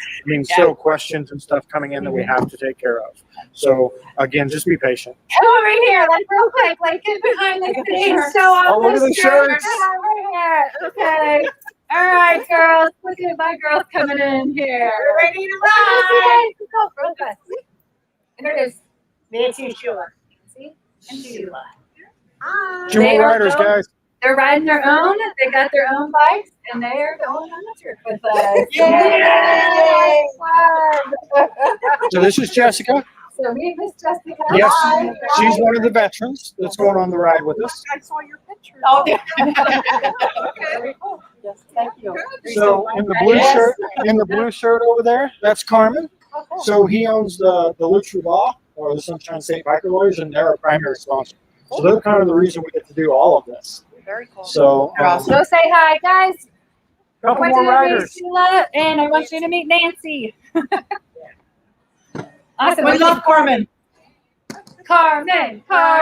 still questions and stuff coming in that we have to take care of. So again, just be patient. Come over here, real quick, get behind the scenes, show off Oh, look at the shirts. Come over here. Okay. All right, girls. Look at my girls coming in here. We're ready to ride. Let's go, real fast. Introduce Nancy and Sheila. Nancy and Sheila. Hi. 2 more riders, guys. They're riding their own. They got their own bikes, and they are going on the trip with us. Yay! So this is Jessica. So we miss Jessica. Yes, Hi. she's one of the veterans that's going on the ride with us. I saw your picture. Oh, yeah. Very cool. Yes, thank you. So in the blue shirt over there, that's Carmen. So he owns the Lucha Law, or the Sunshine State Biker Lawyers, and they're our primary sponsor. So they're kind of the reason we get to do all of this. Very cool. So So say hi, guys. couple I more want you to meet riders. Sheila, and I want you to meet Nancy. Awesome. We love Carmen. Carmen. All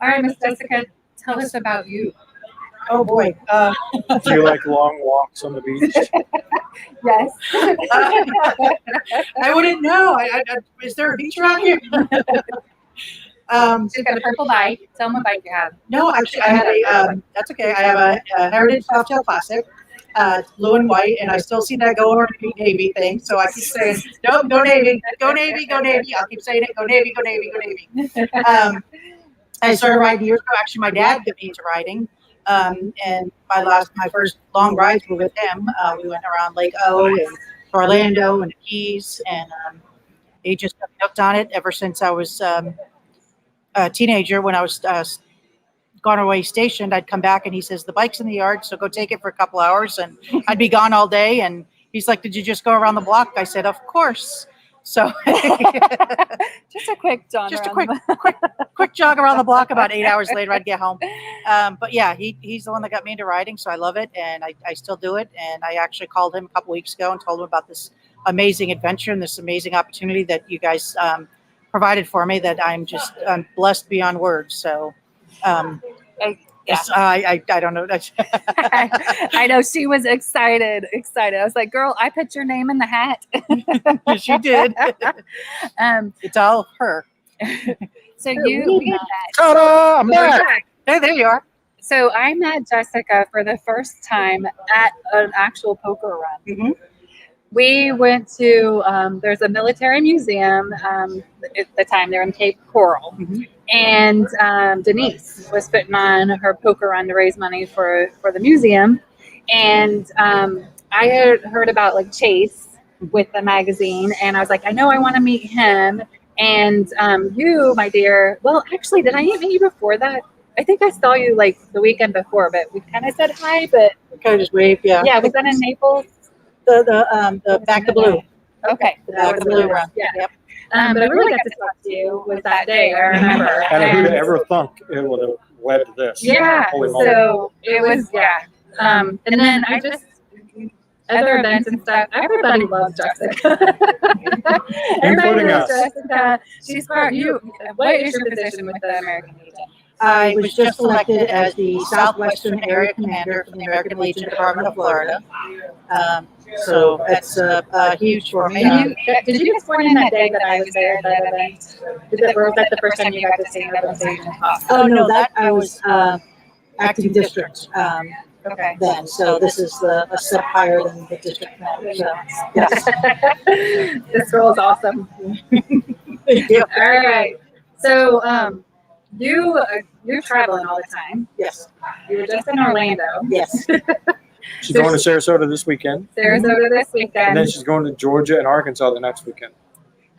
right, Miss Jessica, tell us about you. Oh boy. Do you like long walks on the beach? Yes. I wouldn't know. Is there a beach around here? She's got a purple bike. Tell them what bike you have. No, actually, I had that's okay. I have a Heritage Softail Classic, blue and white, and I still see that go over to the Navy thing. So I keep saying, no, go Navy, go Navy, go Navy. I'll keep saying it, go Navy, go Navy, go Navy. I started riding years ago. Actually, my dad got me into riding. And my first long rides were with him. We went around Lake O and Orlando and the Keys, and he just got hooked on it ever since I was a teenager. When I was gone away stationed, I'd come back and he says, the bike's in the yard, so go take it for a couple hours. And I'd be gone all day. And he's like, did you just go around the block? I said, of course. So just a quick jog. Just a quick jog around the block. About 8 hours later, I'd get home. But yeah, he's the one that got me into riding, so I love it, and I still do it. And I actually called him a couple weeks ago and told him about this amazing adventure and this amazing opportunity that you guys provided for me. That I'm blessed beyond words. So. Yes, I don't know. I know she was excited. I was like, girl, I put your name in the hat. She did. It's all her. So you met. Ta-da! I'm back. Hey, there you are. So I met Jessica for the first time at an actual poker run. Mm-hmm. We went to, there's a military museum at the time, they're in Cape Coral. Mm-hmm. And Denise was putting on her poker run to raise money for the museum. And I had heard about Chase with the magazine, and I was like, I know I want to meet him. And you, my dear, well, actually, did I meet you before that? I think I saw you the weekend before, but we kind of said hi, but We kind of just waved, yeah. yeah, was that in Naples? The back to blue. Okay. The back to blue run. Yeah. Yep. But I really got to talk to you was that day, I remember. And who'd ever thunk it would have led to this? Yeah. Holy moly. So it was, yeah. And then I just other events and stuff. Everybody loves Jessica. Everybody Including loves us. Jessica. She's part. What is your position with the American Legion? I was just elected as the Southwestern Area Commander for the American Legion Department of Florida. So that's huge for me. Did you get sworn in that day that I was there at that event? Or was that the first time you got to stand up on stage and talk? Oh no, that I was acting district Okay. then. So this is a step higher than the district commander. So yes. This girl is awesome. Thank you. All right. So you're traveling all the time. Yes. You were just in Orlando. Yes. She's going to Sarasota this weekend, Sarasota this and weekend. then she's going to Georgia and Arkansas the next weekend.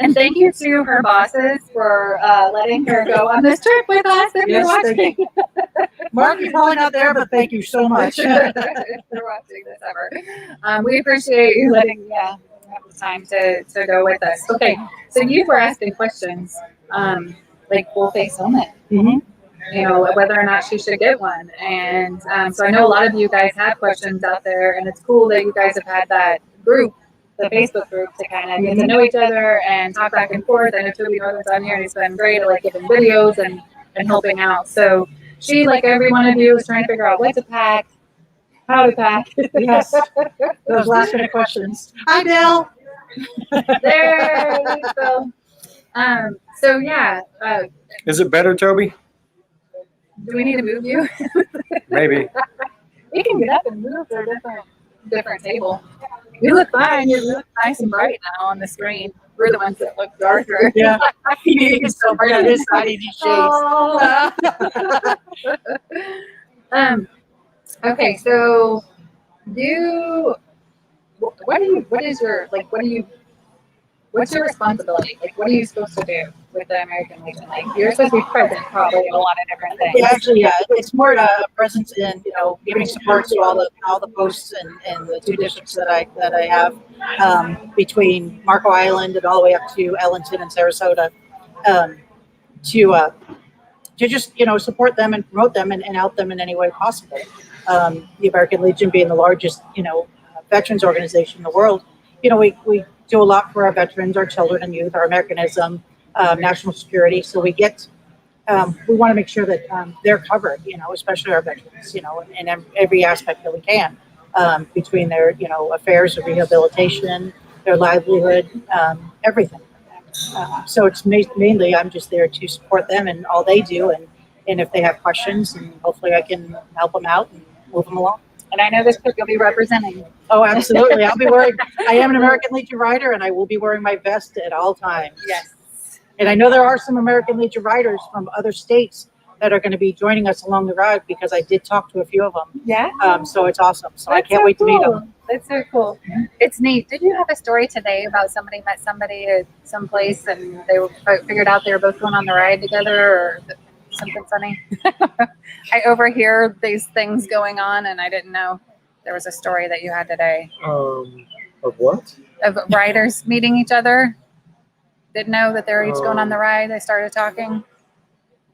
And thank you to her bosses for letting her go on this trip with us. If you're Yes, watching, Mark, you're probably not there, but thank you so much. if you're watching this ever, we appreciate you letting have the time to go with us. Okay, so you were asking questions, like full face helmet. Mhm. You know, whether or not she should get one. And so I know a lot of you guys have questions out there, and it's cool that you guys have had that group, the Facebook group, to kind of get to know each other and talk back and forth. I know Toby Northern's on here, and he's been great at like giving videos and helping out. So she, like every one of you, is trying to figure out what to pack, how to pack. Yes. Those last minute questions. Hi, Bill. There you go. So yeah, Is it better, Toby? do we need to move you? Maybe. We can get up and move to a different table. You look fine. You look nice and bright now on the screen. We're the ones that look darker. Yeah. He's so bright on his side. He needs shades. Okay, so what's your responsibility? Like, what are you supposed to do with the American Legion? Like, you're supposed to be present probably in a lot of different things. Yeah, actually, it's more a presence in giving support to all the posts and the two districts that I have between Marco Island and all the way up to Ellington and Sarasota, to just support them and promote them and help them in any way possible. The American Legion being the largest veterans organization in the world, we do a lot for our veterans, our children and youth, our Americanism, national security. So we want to make sure that they're covered, especially our veterans, in every aspect that we can, between their, affairs of rehabilitation, their livelihood, everything. So it's mainly I'm just there to support them and all they do, and if they have questions, and hopefully I can help them out and move them along. And I know this trip you'll be representing. Oh, absolutely. I am an American Legion rider, and I will be wearing my vest at all times. Yes. And I know there are some American Legion riders from other states that are going to be joining us along the ride, because I did talk to a few of them. Yeah. So it's awesome. So I can't wait to meet them. That's so cool. It's neat. Did you have a story today about somebody met somebody at some place and they figured out they were both going on the ride together, or something funny? I overhear these things going on, and I didn't know there was a story that you had today Of what? of riders meeting each other. Didn't know that they were each going on the ride. They started talking.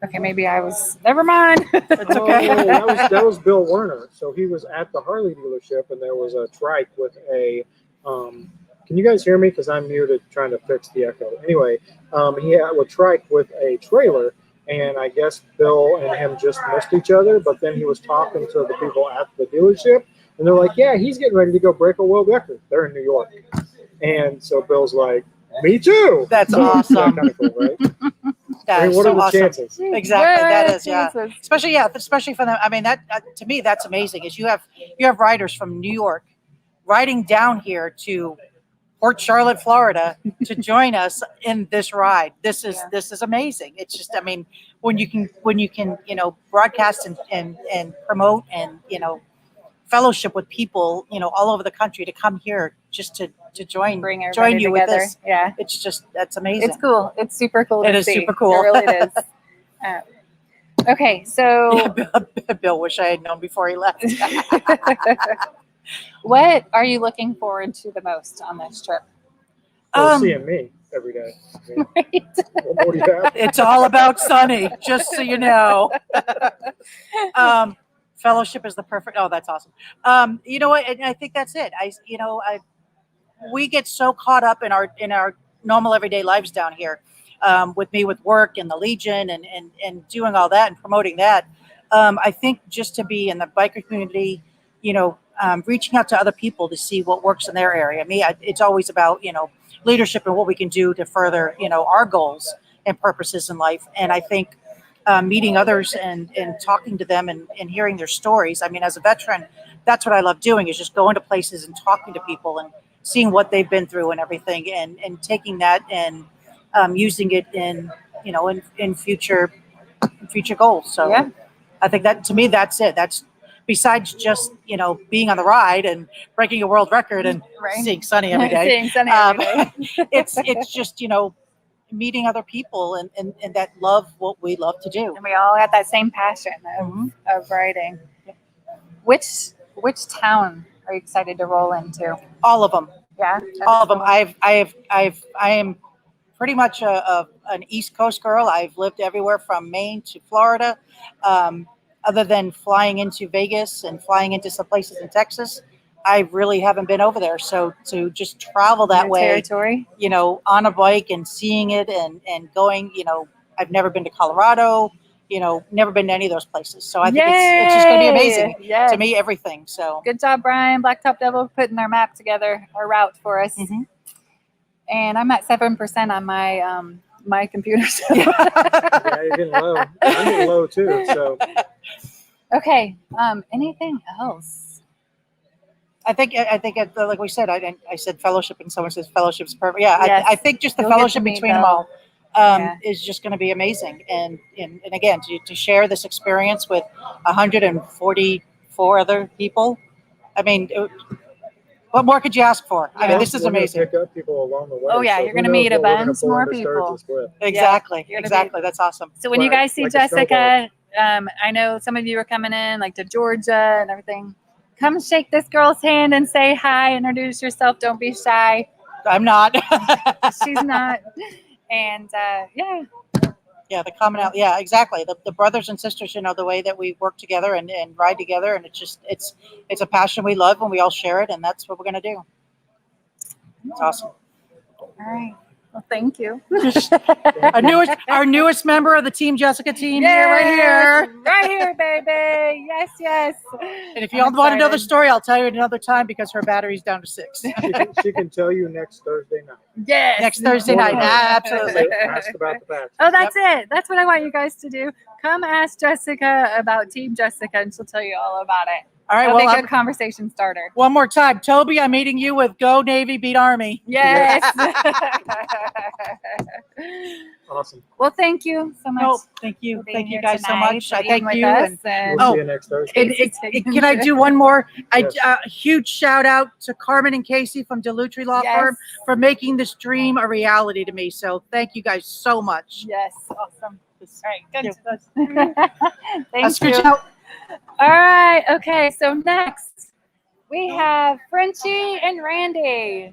Okay, maybe I was. Never mind. It's okay. Oh, that was Bill Werner. So he was at the Harley dealership, and there was a trike with a. Can you guys hear me? Because I'm muted trying to fix the echo. Anyway, he had a trike with a trailer, and I guess Bill and him just missed each other. But then he was talking to the people at the dealership, and they're like, "Yeah, he's getting ready to go break a world record." They're in New York, and so Bill's like, "Me too." That's awesome. Kind of cool, right? That is what so are the awesome. chances? Exactly, that is, yeah. Jesus. Especially for them. I mean, that to me, that's amazing. Is you have riders from New York riding down here to Port Charlotte, Florida, to join us in this ride. This is amazing. It's just, I mean, when you can broadcast and promote and fellowship with people all over the country to come here just to join you with together. this. Yeah. It's just, that's amazing. It's cool. It's super cool. It to is see. super cool. It really is. Okay, so Bill wish I had known before he left. what are you looking forward to the most on this trip? Seeing me every day. I mean, Right. what do you have? It's all about Sunny, just so you know. Fellowship is the perfect. Oh, that's awesome. You know what? And I think that's it. We get so caught up in our normal everyday lives down here, with work and the Legion and doing all that and promoting that. I think just to be in the biker community, reaching out to other people to see what works in their area. It's always about leadership and what we can do to further our goals and purposes in life. And I think meeting others and talking to them and hearing their stories. I mean, as a veteran, that's what I love doing, is just going to places and talking to people and seeing what they've been through and everything, and taking that and using it in future goals. So Yeah. I think that, to me, that's it. That's besides just being on the ride and breaking a world record and Right. seeing Sunny every day. Seeing Sunny every day. It's just meeting other people and that love what we love to do. And we all got that same passion of writing. Which town are you excited to roll into? All of them. Yeah. All of them. I am pretty much an East Coast girl. I've lived everywhere from Maine to Florida. Other than flying into Vegas and flying into some places in Texas, I really haven't been over there. So to just travel that New way, territory. on a bike and seeing it and going, I've never been to Colorado, never been to any of those places. So I think it's just going to be amazing. Yes. To me, everything. So Good job, Brian, Blacktop Devil, putting their map together, our route for us. Mhm. And I'm at 7% on my my computer. Yeah, you're getting low. I'm getting low too. So Okay. Anything else? I think like we said, I said fellowship, and someone says fellowship's perfect. Yeah, Yes. I think just the You'll get to fellowship meet between them them. all Yeah. is just going to be amazing. And again, to share this experience with 144 other people, I mean, what more could you ask for? I mean, this is we're gonna amazing. Pick up people along the way. Oh, yeah, so you're who gonna knows meet a what we're gonna bunch pull more into people. Sturgis with. Exactly, you're gonna exactly. That's awesome. So when you Right, guys see like a snowball. Jessica, I know some of you are coming in, like to Georgia and everything. Come shake this girl's hand and say hi. Introduce yourself. Don't be shy. I'm not. She's not. And yeah, Yeah, the commonality. Yeah, exactly. The brothers and sisters, the way that we work together and ride together, and it's a passion we love, and we all share it, and that's what we're gonna do. It's awesome. all right. Well, thank you. Our newest member of the Team Jessica team here, right here. Right here, baby. Yes, yes. And if you all want to know the story, I'll tell you at another time because her battery's down to 6. She can tell you next Thursday night. Yes. Next Thursday night, absolutely. Ask about the batch. Oh, that's it. That's what I want you guys to do. Come ask Jessica about Team Jessica, and she'll tell you all about it. All right, That'll be well, a good conversation starter. one more time. Toby, I'm meeting you with Go Navy, Beat Army. Yes. Awesome. Well, thank you so much. No, thank you. for being Thank you here guys so tonight, much. for I being thank with you. us, And and We'll Oh. see you next Thursday. can I do one more? Yes. A huge shout out to Carmen and Casey from Delutri Law Yes. Firm for making this dream a reality to me. So thank you guys so much. Yes, awesome. All right, good. I'll Thank scooch you. out. All right, okay. So next we have Frenchie and Randy.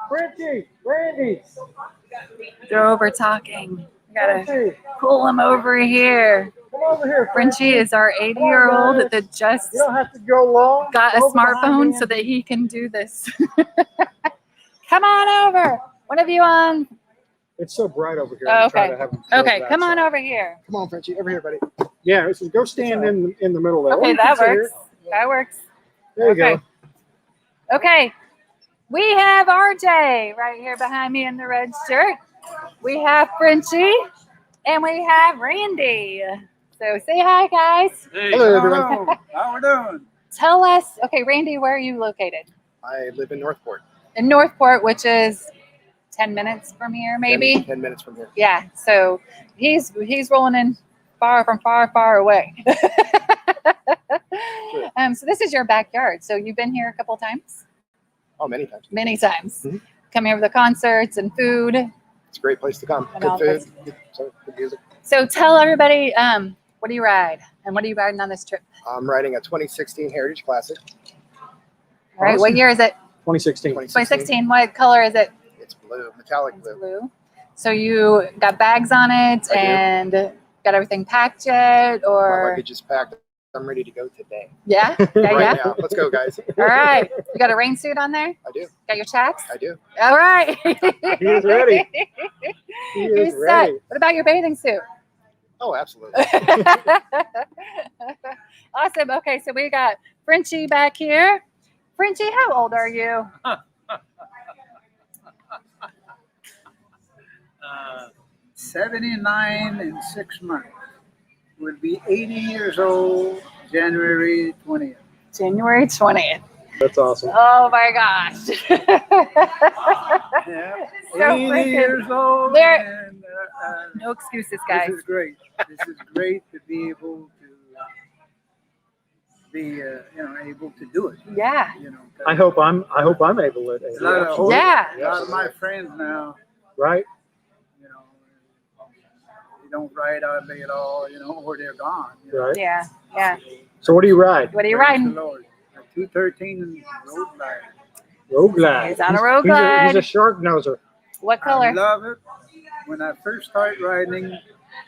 Frenchie, Randy, They're over talking. We gotta Frenchie, pull them over here. come over here. Frenchie is our 80-year-old that just You don't have to go long. got a Go behind smartphone me. so that he can do this. Come on over. One of you on. It's so bright over here. Oh, I'm trying okay. to have them tilt Okay, that come on side. over here. Come on, Frenchie, over here, buddy. Yeah, so go stand in the middle there. Or Okay, you can that sit here. works. That works. There you Okay. go. Okay. We have RJ right here behind me in the red shirt. We have Frenchie and we have Randy. So say hi, guys. Hello, everyone. How we doing? Tell us, okay, Randy, where are you located? I live in Northport. In Northport, which is 10 minutes from here, maybe. 10 minutes from here. Yeah. So he's rolling in far away. So this is your backyard. So you've been here a couple times? Oh, many times. Many times. Mhm. Come here for the concerts and food. It's a great place to come. And all Good food, good music. So tell everybody, what do you ride? And what are you riding on this trip? I'm riding a 2016 Heritage Classic. All right. What year is it? 2016. 2016. What color is it? It's blue, metallic It's blue. blue. So you got bags on it I do. and got everything packed yet, My or luggage is packed. I'm ready to go today. Yeah? Yeah, Right yeah. now. Let's go, guys. All right. You got a rain suit on there? I do. Got your chaps? I do. All right. He is ready. He You're is set. ready. What about your bathing suit? Oh, absolutely. Awesome. Okay, so we got Frenchie back here. Frenchie, how old are you? 79 in 6 months. Will be 80 years old January 20th. January 20th. That's awesome. Oh my gosh. Yeah, So 80 freaking- years old. There- And, No excuses, guys. this is great. This is great to be able to be, able to do it. Yeah. I hope I'm able to. A lot of, Yeah. a lot of my friends now, Right. they don't ride hardly at all, or they're gone. Right. Yeah. Yeah. So what do you ride? What are you Praise riding? the Lord. A 213 and road glide. Road glide. He's on a road He's glide. a shark noser. What I color? love it. When I first started riding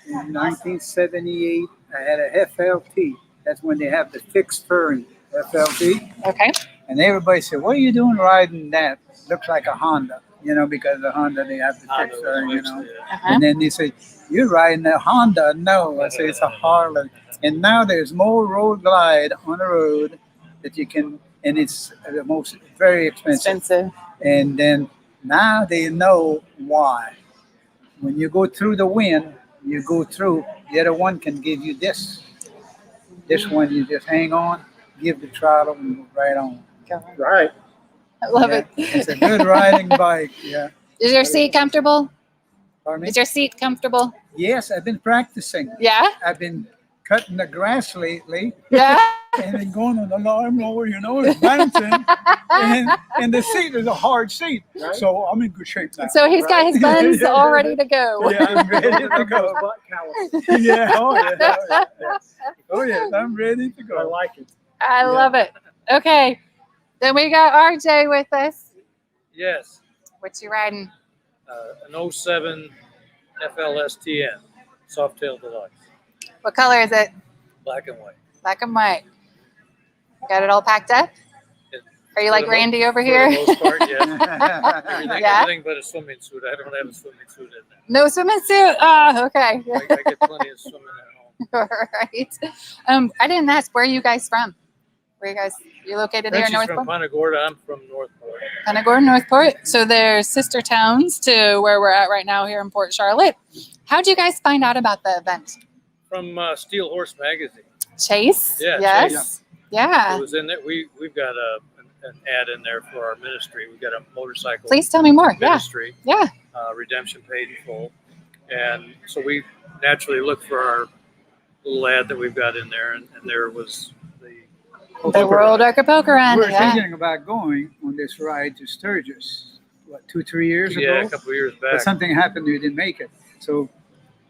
in 1978, I had a FLT. That's when they have the fixed fairing FLT. Okay. And everybody said, "What are you doing riding that? Looks like a Honda." Because the Honda, they have the fixed fairing, Uh-huh. And then they say, "You're riding a Honda." No, I say it's a Harley. And now there's more road glide on the road that you can, and it's the most very expensive. Expensive. And then now they know why. When you go through the wind, you go through, the other one can give you this. This one, you just hang on, give the throttle, and go right on. Right. I love Yeah, it. It's a good riding bike. Yeah. Is your seat comfortable? Pardon me? Is your seat comfortable? Yes, I've been practicing. Yeah. I've been cutting the grass lately Yeah. and then going on the lawnmower, it's bouncing. and the seat is a hard seat. Right. So I'm in good shape now. So he's got his buns Yeah. all ready to go. Yeah, I'm ready to go. Butt callus. Yeah, oh yeah. Oh yes, I'm ready to I go. like it. I love it. Okay. Then we got RJ with us. Yes, What you riding? an 07 FLSTN, Softail Deluxe, What color is it? black and white. Black and white. Got it all packed up? Are you For like the Randy over For here? the most part, yes. Everything, Yeah. everything but a swimming suit. I don't have a swimming suit in there. No swimming suit? Oh, okay. I get plenty of swimming at home. All right. I didn't ask, where are you guys from? Where you located here in Frenchie's from Northport? Punta Gorda. I'm from Northport. Punta Gorda, Northport. So they're sister towns to where we're at right now here in Port Charlotte. How'd you guys find out about the event? From Steel Horse Magazine. Chase? Yeah, Yes. Chase. Yeah. It was in there. We've got an ad in there for our ministry. We've got a motorcycle Please tell me more. Yeah. ministry. Yeah. Redemption Paid in Full. And so we naturally look for our little ad that we've got in there, and there was The World Acapulco Run. We're Yeah. thinking about going on this ride to Sturgis, 2-3 years yeah, ago? a couple of years But back. something happened, we didn't make it. So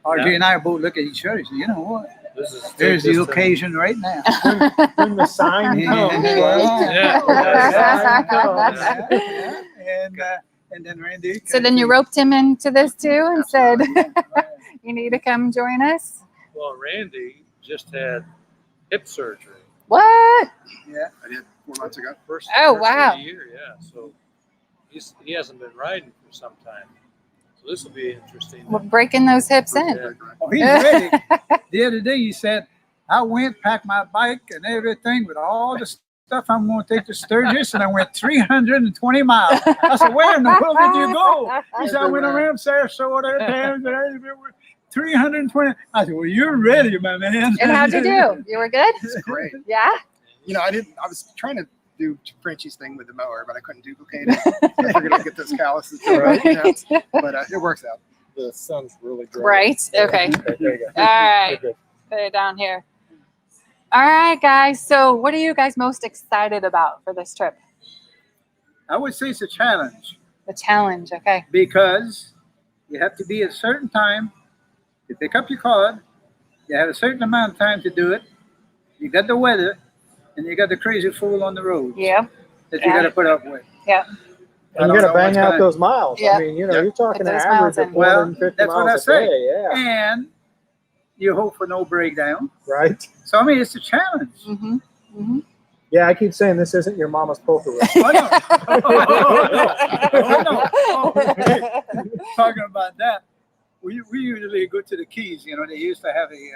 RJ Yeah. and I both look at each other and say, you know what? This is There's the this time. occasion right now. When the sign comes, right? Yeah. And then Randy. So then you roped him into this too and said, you need to come join us? Well, Randy just had hip surgery. What? Yeah. I did 4 months ago. First Oh, first wow. of the year, yeah. So he hasn't been riding for some time. So this will be interesting. We're breaking those hips in. Yeah. Oh, he's ready. The other day he said, I went, packed my bike and everything with all the stuff I'm going to take to Sturgis, and I went 320 miles. I said, where in the world did you go? He said, I went around Sarasota, and 320. I said, well, you're ready, my man. And how'd you do? You were good? It's great. Yeah? I was trying to do Frenchie's thing with the mower, but I couldn't duplicate it. So I figured I'd get those calluses. Right. But it works out. The sun's really dry. Right. Okay. There you go. All right. Okay. Put it down here. All right, guys. So what are you guys most excited about for this trip? I would say it's a challenge The challenge. Okay. because you have to be at a certain time to pick up your card. You have a certain amount of time to do it. You got the weather, and you got the crazy fool on the road Yep. that you got to put up with. Yep. I And don't you got know to bang what's out gonna- those miles. Yeah. I mean, you're talking Get an those average miles of in. Well, 150 that's what miles I a say. day. Yeah. And you hope for no breakdown. Right? So I mean, it's a challenge. Mm-hmm. Mm-hmm. Yeah, I keep saying this isn't your mama's poker room. Oh, no. Oh, no. Oh, hey, talking about that, we usually go to the Keys. You know, they used to have a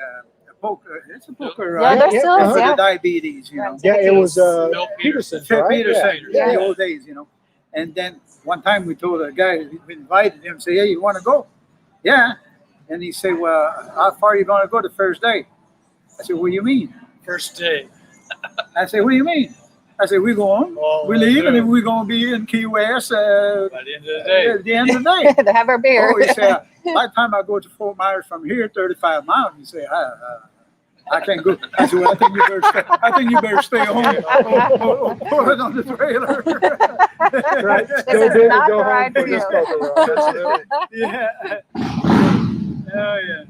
poker. It's a poker, Yeah, right? there still is. For Yeah. the diabetes, you know. Yeah, it was Bill Peterson's, Ted right? Peterson, Yeah. the old days, you know. And then one time we told a guy, we invited him, say, hey, you want to go? Yeah. And he said, well, how far are you going to go the first day? I said, what do you mean? First day. I said, what do you mean? I said, we're going, Oh, we leave, and yeah. then we're going to be in Key West By the end of the day. at the end of the day. To have our beer. Oh, he said, by the time I go to Fort Myers from here, 35 miles, he said, I can't go. I said, well, I think you better stay home or put it on the trailer. Right. This Go is big or not go the home ride for for this you. poker room. Absolutely. Yeah. Oh, yeah.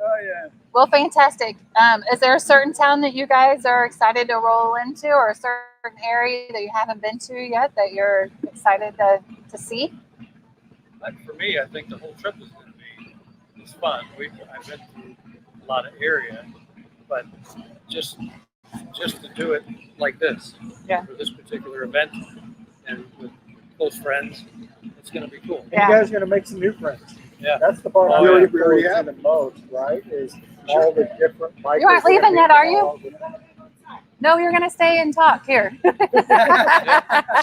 Oh, yeah. Well, fantastic. Is there a certain town that you guys are excited to roll into, or a certain area that you haven't been to yet that you're excited to see? Like for me, I think the whole trip is going to be it's fun. I've been through a lot of area, but just to do it like this, Yeah. for this particular event, and with close friends, it's going to be cool. And you guys are going to make some new friends. Yeah. That's the part Oh, I yeah. really We already forward have. the most, right? Is all the different bikers. You aren't that leaving yet, are you? involved. No, you're going to stay and talk here.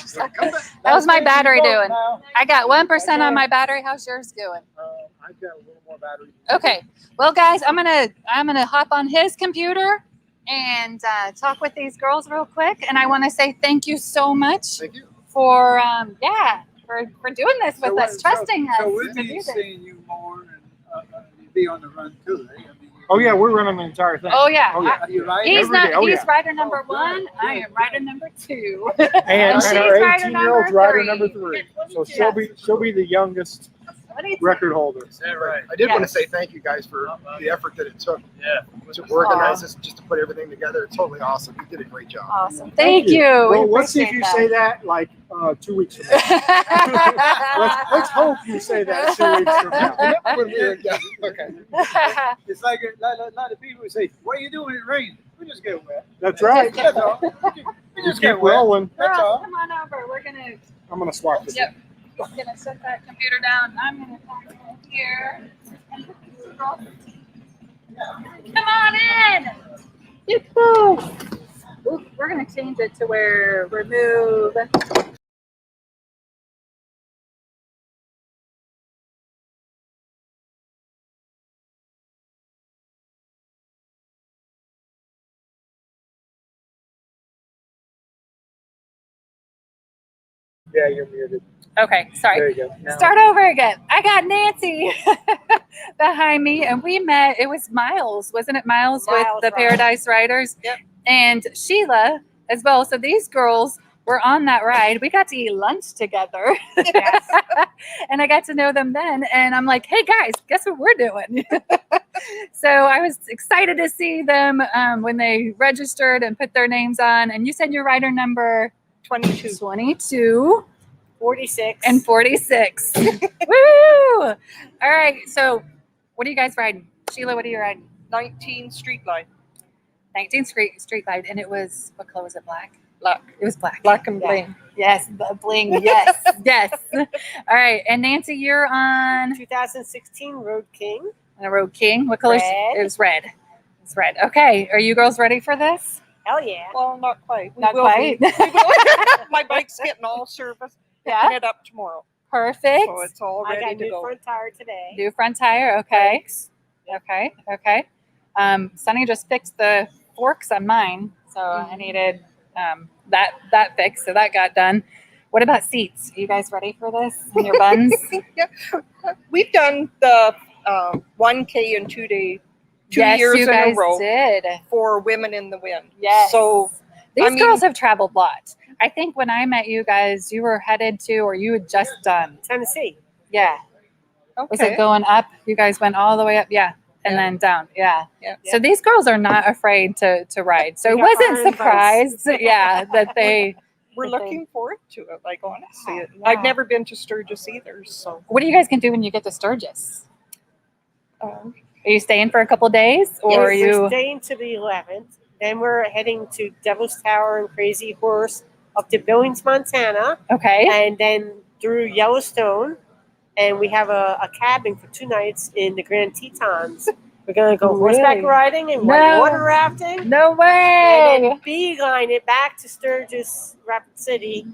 She's like, come back. How's my battery doing? Now, I got 1% on my battery. How's yours doing? I've got a little more battery. Okay. Well, guys, I'm gonna hop on his computer and talk with these girls real quick. And I want to say thank you so much Thank you. for for doing this with us, trusting us So we'll to do be this. seeing you more, and you'll be on the run too. Eh? I mean, Oh yeah, we're running the entire thing. Oh yeah. Oh, yeah. Are you right? He's Every not. day. Oh, he's yeah. rider number Oh, good, 1. I good, am rider number 2. And she's our rider 18-year-old's number rider 3. number 3. So 22. she'll be the youngest record holder. Is that right? I did Yeah. want to say thank you guys for the effort that it took Yeah. to organize this, just to put everything together. It's totally awesome. You did a great job. Awesome. Thank you. Well, We let's see if you say that like 2 weeks from now. let's hope you say that 2 weeks from now. When we were, yeah, okay. It's like a lot of people say, "What are you doing? It rains." We just get wet. That's right. That's all. We just get Keep wet. rolling. That's all. Come on over. We're gonna. I'm gonna swap this. Yep. I'm gonna set that computer down. I'm gonna come in here. Come on in. Yoo-hoo. We're gonna change it to where remove. Yeah, you're muted. Okay, sorry. There you go. Now- Start over again. I got Nancy behind me, and we met. It was Miles, wasn't it? Miles with Miles, the right. Paradise Riders. Yep. And Sheila as well. So these girls were on that ride. We got to eat lunch together. Yes. And I got to know them then. And I'm like, hey guys, guess what we're doing? So I was excited to see them when they registered and put their names on. And you said your rider number 22, 22 46, and 46. Woo! All right. So what are you guys riding? Sheila, what are you riding? 19 Street Line. 19th Street Light. And it was, what color was it? Black? Black. It was black. Black and Yeah. bling. Yes, the bling. Yes, yes. All right. And Nancy, you're on 2016 Road King. a Road King. What color? Red. It was red. It's red. Okay. Are you girls ready for this? Hell yeah. Well, not quite. We Not will quite. be. My bike's getting all serviced. Yeah. Picking it up tomorrow. Perfect. So it's all ready I got to new go. front tire today. New front tire. Okay. Okay. Okay. Sunny just fixed the forks on mine, so I needed that fixed. So that got done. What about seats? Are you guys ready for this? And your buns? Yeah. We've done the 1K and 2-day, 2 Yes, years you in guys a row did. for Women in the Wind. Yes. So These I mean- girls have traveled a lot. I think when I met you guys, you were headed to, or you had just done. Tennessee. Yeah. Okay. Was it going up? You guys went all the way up. Yeah. And Yeah. then down. Yeah. Yeah. So these girls are not afraid to ride. So We I got wasn't our advice. surprised. Yeah. That they. We're But they- looking forward to it. Like honestly, Yeah. I've never been to Sturgis either. So What are you guys going to do when you get to Sturgis? Are you staying for a couple days, or are We're you? staying to the 11th. Then we're heading to Devil's Tower and Crazy Horse up to Billings, Montana, Okay. and then through Yellowstone. And we have a cabin for 2 nights in the Grand Tetons. We're going to go horseback Really? riding and No. whitewater rafting. No And way. then beeline it back to Sturgis, Rapid City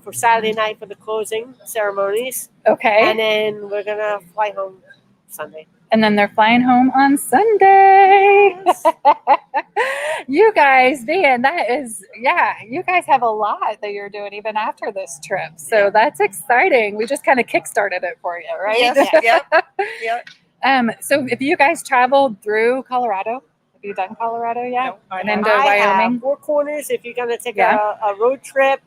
for Saturday night for the closing ceremonies. Okay. And then we're going to fly home Sunday. And then they're flying home on Sunday. You guys, man, that is, yeah, you guys have a lot that you're doing even after this trip. So that's exciting. We just kind of kickstarted it for you, right? Yes. Yep. So if you guys traveled through Colorado, have you done Colorado yet? No, and into I Wyoming? have Four Corners. If you're going to take Yeah. a road trip,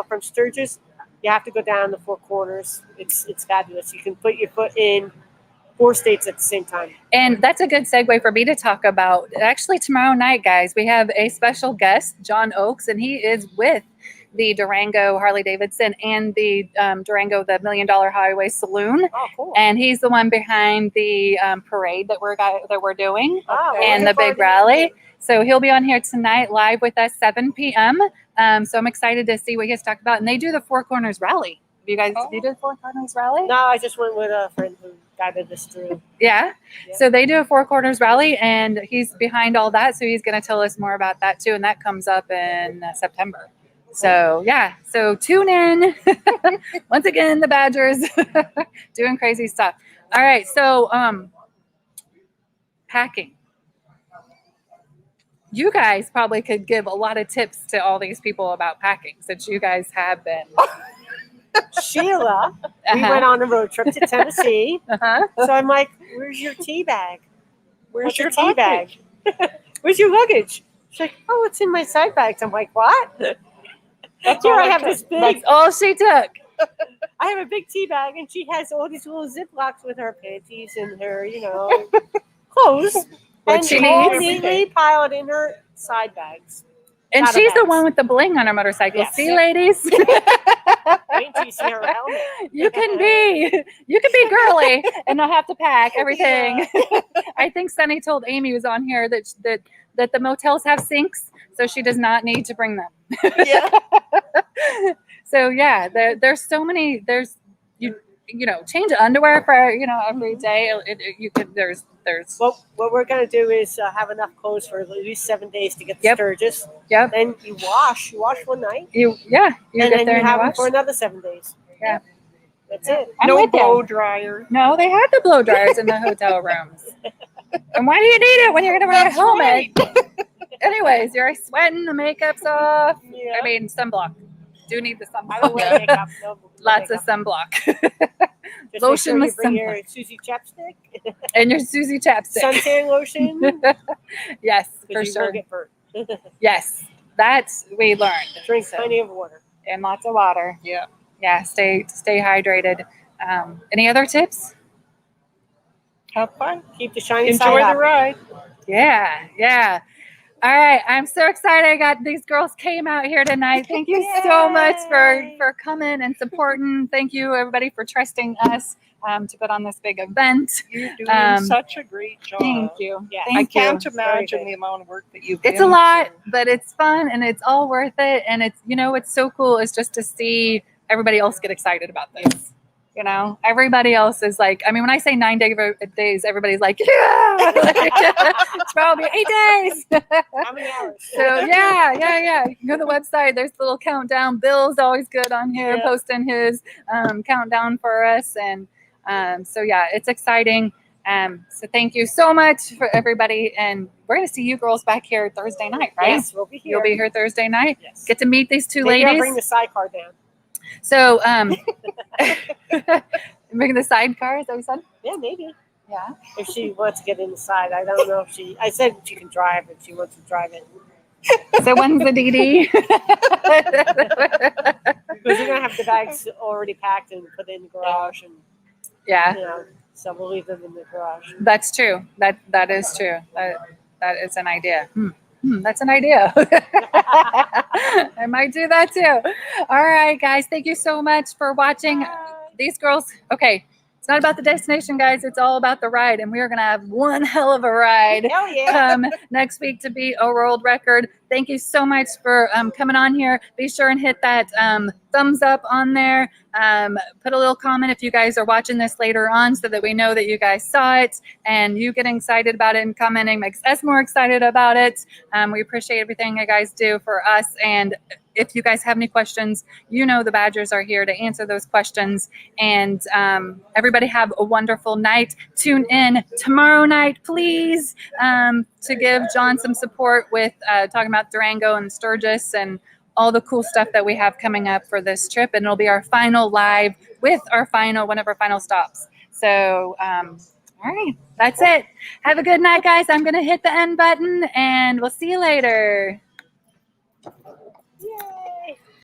from Sturgis, you have to go down the Four Corners. It's fabulous. You can put your foot in 4 states at the same time. And that's a good segue for me to talk about. Actually, tomorrow night, guys, we have a special guest, John Oakes, and he is with the Durango Harley Davidson and the Durango, the $1 Million Highway Saloon. Oh, cool. And he's the one behind the parade that we're doing Oh, and the big rally. So he'll be on here tonight live with us 7 p.m. So I'm excited to see what he has to talk about. And they do the Four Corners Rally. Have you guys do you do the Four Corners Rally? No, I just went with a friend who guided us through. Yeah. So they do a Four Corners Rally, and he's behind all that. So he's going to tell us more about that too. And that comes up in September. So yeah. So tune in. Once again, the Badgers doing crazy stuff. All right. So packing. You guys probably could give a lot of tips to all these people about packing, since you guys have been. Sheila, we Uh-huh. went on a road trip to Tennessee. Uh-huh. So I'm like, where's your tea bag? Where's your tea bag? Where's your luggage? She's like, oh, it's in my side bags. I'm like, what? That's Here all I I have took. this big, That's all she took. I have a big tea bag, and she has all these little Ziplocs with her panties and her, clothes. What and she all needs. neatly piled in her side bags. And Saddle she's the bags. one with the bling on her motorcycle. Yes. See, ladies, Wait till you see her helmet. you can be girly and not have to pack everything. I think Sunny told Amy who's on here that the motels have sinks, so she does not need to bring them. Yeah. So yeah, there's so many. There's change of underwear for every day. There's Well, what we're going to do is have enough clothes for at least 7 days to get to Yep. Sturgis. Yep. Then you wash one night, you and get then there you and have you them wash. for another 7 days. Yeah. That's it. I'm No with you. blow dryer. No, they have the blow dryers in the hotel rooms. And why do you need it when you're going to wear a helmet? Anyways, you're sweating, the makeup's off. Yeah. I mean, sunblock. Do need the I don't wear sunblock. makeup. No Lots makeup. of sunblock. Just lotion make with sure you bring sunblock. your Susie chapstick, And your Susie chapstick. suntan lotion. Yes, 'cause for you sure. will get burnt. Yes, that's we learned. Drink So- plenty of water. and lots of water. Yeah. Yeah, stay hydrated. Any other tips? Have fun. Keep the shiny Enjoy side the up. ride. Yeah. All right, I'm so excited. I got these girls came out here tonight. Thank you so much for coming and supporting. Thank you everybody for trusting us to put on this big event. You're doing such a great job. Thank you. Yeah. Thank I can't you. imagine the amount of work that you've It's been a lot, through. but it's fun and it's all worth it. And it's what's so cool is just to see everybody else get excited about this. Everybody else is like, I mean, when I say 9 days, everybody's like, yeah, it's probably 8 days. How many hours? So yeah. You can go to the website. There's a little countdown. Bill's always good on here, Yeah. posting his countdown for us. And so yeah, it's exciting. So thank you so much for everybody. And we're going to see you girls back here Thursday night, right? Yes, we'll be here. You'll be here Thursday night. Yes. Get to meet these two Maybe I'll ladies. bring the sidecar down. So, bring the sidecar, is that what you said? Yeah, maybe. Yeah. If she wants to get inside, I don't know if I said she can drive if she wants to drive it. So when's the DD? Because you're gonna have the bags already packed and put in the garage, and Yeah, so we'll leave them in the garage. that's true. That is true. That is an idea. That's an idea. I might do that too. All right, guys. Thank you so much for watching. These girls. Okay. It's not about the destination, guys. It's all about the ride, and we are going to have one hell of a ride Hell yeah. next week to beat a world record. Thank you so much for coming on here. Be sure and hit that thumbs up on there. Put a little comment if you guys are watching this later on so that we know that you guys saw it, and you getting excited about it and commenting makes us more excited about it. We appreciate everything you guys do for us, and if you guys have any questions, you know the Badgers are here to answer those questions. And everybody have a wonderful night. Tune in tomorrow night, please, to give John some support with talking about Durango and Sturgis and all the cool stuff that we have coming up for this trip. And it'll be our final live with one of our final stops. So, all right, that's it. Have a good night, guys. I'm going to hit the end button, and we'll see you later.